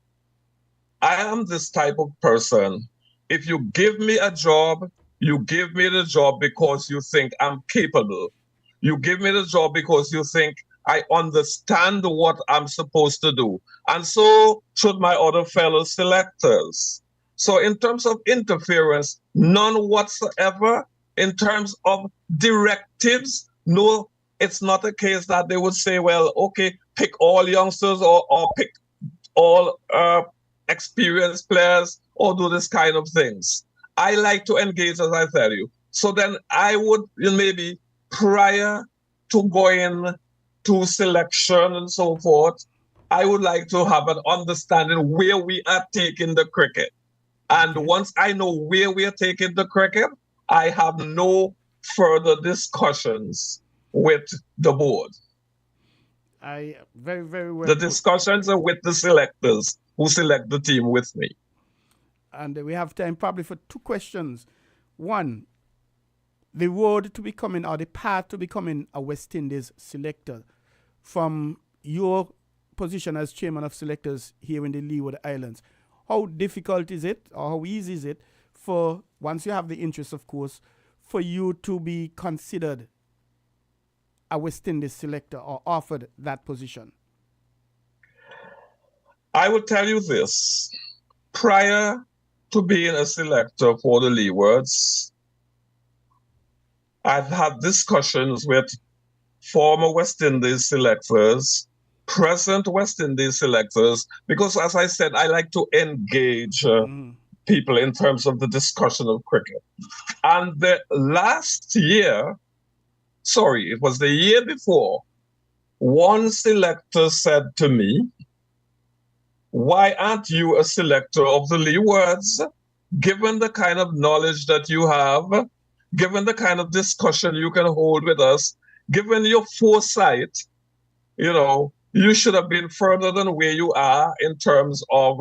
I am this type of person. If you give me a job, you give me the job because you think I'm capable. You give me the job because you think I understand what I'm supposed to do. And so should my other fellow selectors. So in terms of interference, none whatsoever. In terms of directives, no, it's not a case that they would say, well, okay, pick all youngsters or pick all experienced players or do this kind of things. I like to engage, as I tell you. So then I would maybe prior to going to selection and so forth, I would like to have an understanding where we are taking the cricket. And Okay. once I know where we are taking the cricket, I have no further discussions with the board. I very, very well The put. discussions are with the selectors who select the team with me. And we have time probably for two questions. One, the road to becoming or the path to becoming a West Indies selector from your position as chairman of selectors here in the Leeward Islands. How difficult is it, or how easy is it for, once you have the interest, of course, for you to be considered a West Indies selector or offered that position? I will tell you this. Prior to being a selector for the Leewards, I've had discussions with former West Indies selectors, present West Indies selectors, because as I said, I like to engage people in terms of the discussion of cricket. And the last year, sorry, it was the year before, one selector said to me, why aren't you a selector of the Leewards? Given the kind of knowledge that you have, given the kind of discussion you can hold with us, given your foresight, you should have been further than where you are in terms of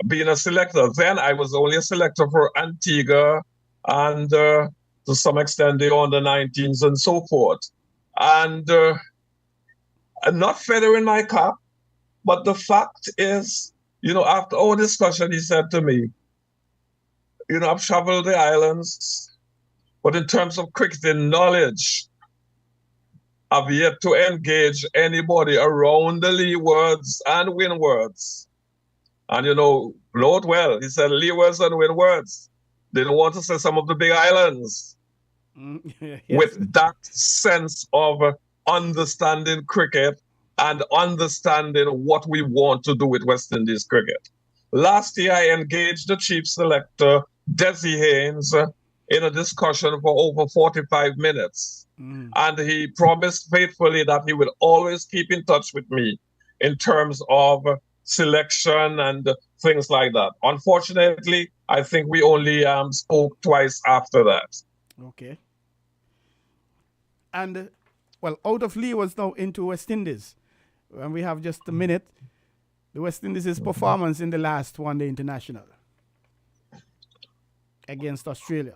being a selector. Then I was only a selector for Antigua and to some extent the under-19s and so forth. And not feathering my cap, but the fact is, after our discussion, he said to me, I've traveled the islands, but in terms of cricketing knowledge, I've yet to engage anybody around the Leewards and Windwards. And Lord well, he said Leewards and Windwards. They don't want to say some of the big islands. Yes. With that sense of understanding cricket and understanding what we want to do with West Indies cricket. Last year, I engaged the chief selector, Desi Haynes, in a discussion for over 45 minutes. And he promised faithfully that he would always keep in touch with me in terms of selection and things like that. Unfortunately, I think we only spoke twice after that. Okay. And, out of Leewards now into West Indies. And we have just a minute. The West Indies' performance in the last one-day international against Australia.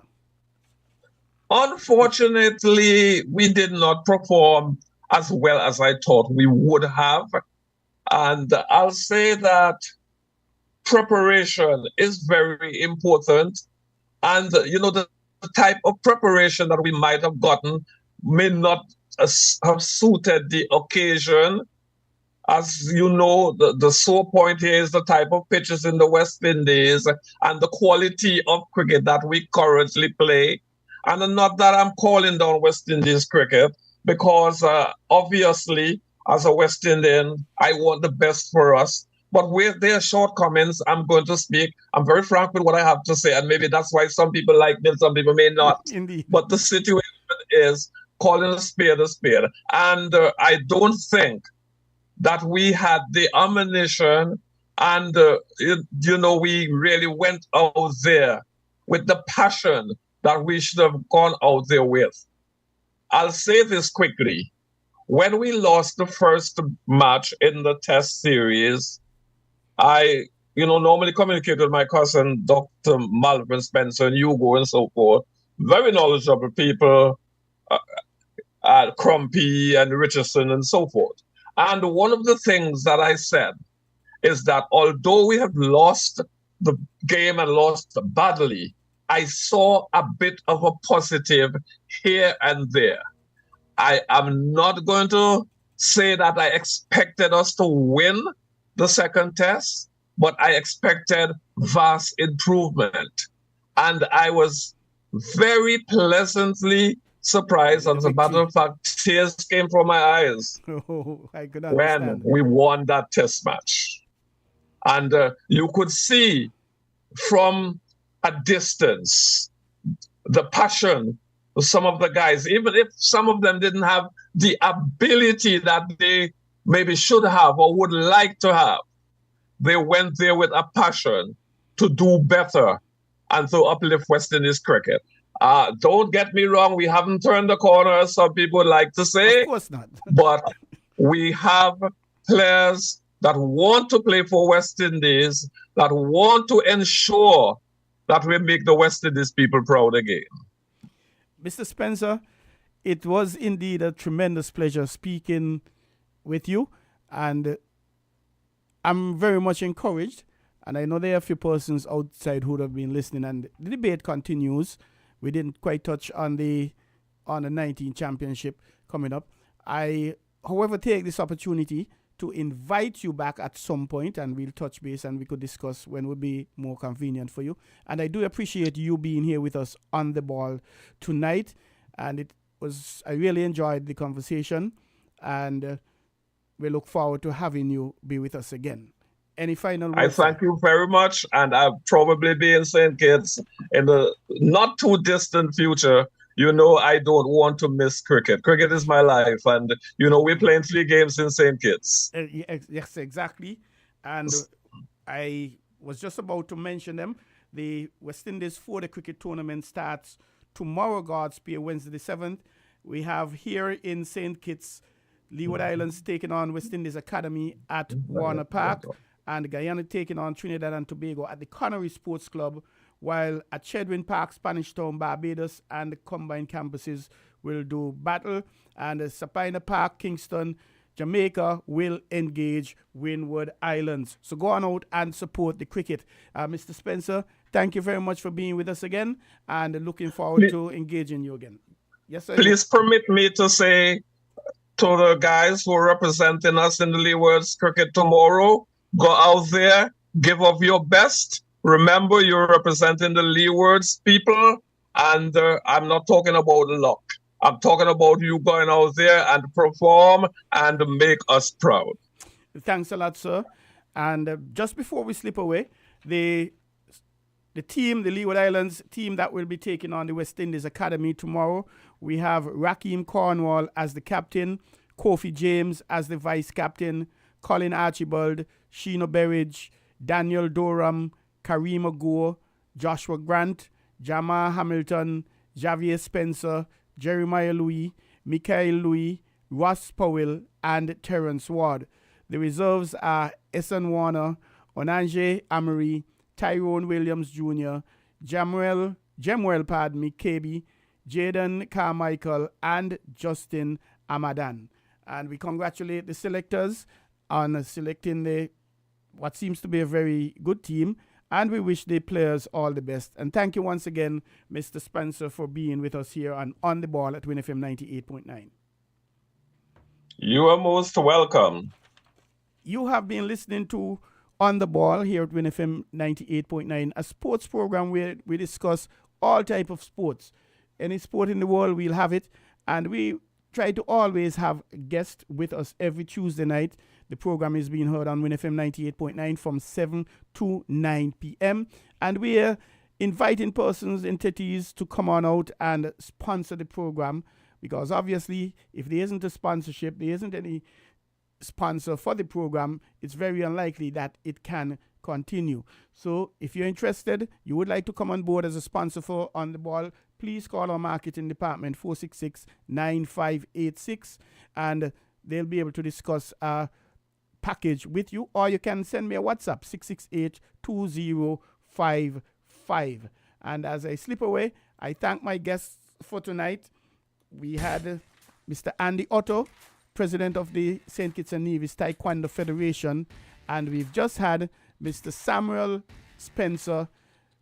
Unfortunately, we did not perform as well as I thought we would have. And I'll say that preparation is very important. And, the type of preparation that we might have gotten may not have suited the occasion. As you know, the sore point here is the type of pitches in the West Indies and the quality of cricket that we currently play. And not that I'm calling down West Indies cricket, because obviously, as a West Indian, I want the best for us. But where there are shortcomings, I'm going to speak. I'm very frank with what I have to say, and maybe that's why some people like me and some people may not. Indeed. But the situation is calling a spade a spade. And I don't think that we had the ammunition and, we really went out there with the passion that we should have gone out there with. I'll say this quickly. When we lost the first match in the test series, I, normally communicate with my cousin, Dr. Malvin Spencer and Hugo and so forth. Very knowledgeable people, Crumpy and Richardson and so forth. And one of the things that I said is that although we have lost the game and lost badly, I saw a bit of a positive here and there. I am not going to say that I expected us to win the second test, but I expected vast improvement. And I was very pleasantly surprised. As a matter of fact, tears came from my eyes I could understand. when we won that test match. And you could see from a distance the passion of some of the guys, even if some of them didn't have the ability that they maybe should have or would like to have. They went there with a passion. to do better and to uplift West Indies cricket. Don't get me wrong, we haven't turned the corner, as some people would like to say. Of course not. But we have players that want to play for West Indies, that want to ensure that we make the West Indies people proud again. Mr. Spencer, it was indeed a tremendous pleasure speaking with you, and I'm very much encouraged, and I know there are a few persons outside who would have been listening, and the debate continues. We didn't quite touch on the 19 championship coming up. I, however, take this opportunity to invite you back at some point, and we'll touch base and we could discuss when would be more convenient for you. And I do appreciate you being here with us on the ball tonight, and I really enjoyed the conversation, and we look forward to having you be with us again. Any final words? I thank you very much, and I'll probably be in St. Kitts in the not too distant future. You know, I don't want to miss cricket. Cricket is my life, and you know, we're playing 3 games in St. Kitts. Yes, exactly. And I was just about to mention them. The West Indies 4-day cricket tournament starts tomorrow, God's Spear, Wednesday the 7th. We have here in St. Kitts, Leeward Islands taking on West Indies Academy at Warner Park, and Guyana taking on Trinidad and Tobago at the Connery Sports Club, while at Chedwin Park, Spanish Town, Barbados, and the combined campuses will do battle, and Sapina Park, Kingston, Jamaica will engage Windward Islands. So go on out and support the cricket. Mr. Spencer, thank you very much for being with us again, and looking forward to engaging you again. Yes, sir. Please permit me to say to the guys who are representing us in the Leewards cricket tomorrow, go out there, give of your best. Remember, you're representing the Leewards people, and I'm not talking about luck. I'm talking about you going out there and perform and make us proud. Thanks a lot, sir. And just before we slip away, the team, the Leeward Islands team that will be taking on the West Indies Academy tomorrow, we have Rakeem Cornwall as the captain, Kofi James as the vice captain, Colin Archibald, Sheena Berridge, Daniel Durham, Kareem Agour, Joshua Grant, Jamal Hamilton, Javier Spencer, Jeremiah Louis, Mikael Louis, Ross Powell, and Terrence Ward. The reserves are Essen Warner, Onanje Amory, Tyrone Williams Jr., Jemuel Kabi, Jaden Carmichael, and Justin Amadan. And we congratulate the selectors on selecting what seems to be a very good team, and we wish the players all the best. And thank you once again, Mr. Spencer, for being with us here on the ball at WINN FM 98.9. You are most welcome. You have been listening to On the Ball here at WINN FM 98.9, a sports program where we discuss all type of sports. Any sport in the world, we'll have it. And we try to always have guests with us every Tuesday night. The program is being heard on WINN FM 98.9 from 7 to 9 p.m. And we're inviting persons, entities to come on out and sponsor the program, because obviously if there isn't a sponsorship, there isn't any sponsor for the program, it's very unlikely that it can continue. So if you're interested, you would like to come on board as a sponsor for On the Ball, please call our marketing department 466-9586, and they'll be able to discuss a package with you, or you can send me a WhatsApp 668-2055. And as I slip away, I thank my guests for tonight. We had Mr. Andy Otto, president of the St. Kitts and Nevis Taekwondo Federation, and we've just had Mr. Samuel Spencer,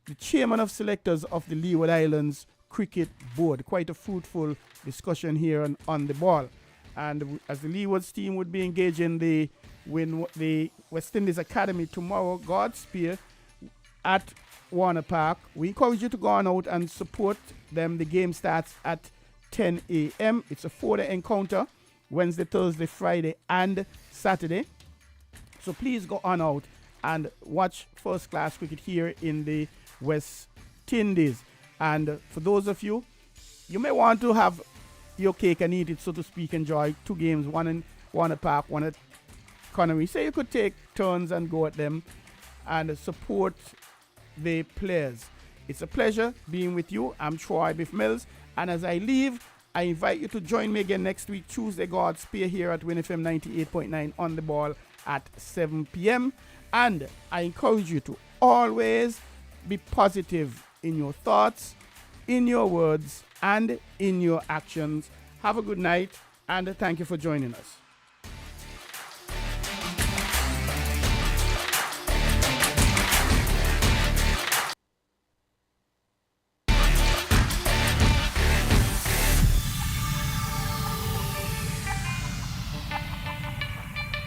the chairman of selectors of the Leeward Islands Cricket Board. Quite a fruitful discussion here on the ball. And as the Leewards team would be engaging the West Indies Academy tomorrow, Godspear, at Warner Park, we encourage you to go on out and support them. The game starts at 10 a.m. It's a 4-day encounter, Wednesday, Thursday, Friday, and Saturday. So please go on out and watch first-class cricket here in the West Indies. And for those of you, you may want to have your cake and eat it, so to speak, enjoy 2 games, one in Warner Park, one at Connery. So you could take turns and go at them and support the players. It's a pleasure being with you. I'm Troy Biff Mills, and as I leave, I invite you to join me again next week, Tuesday, God's Spear, here at WinFM 98.9 on the ball at 7 p.m. And I encourage you to always be positive in your thoughts, in your words, and in your actions. Have a good night, and thank you for joining us.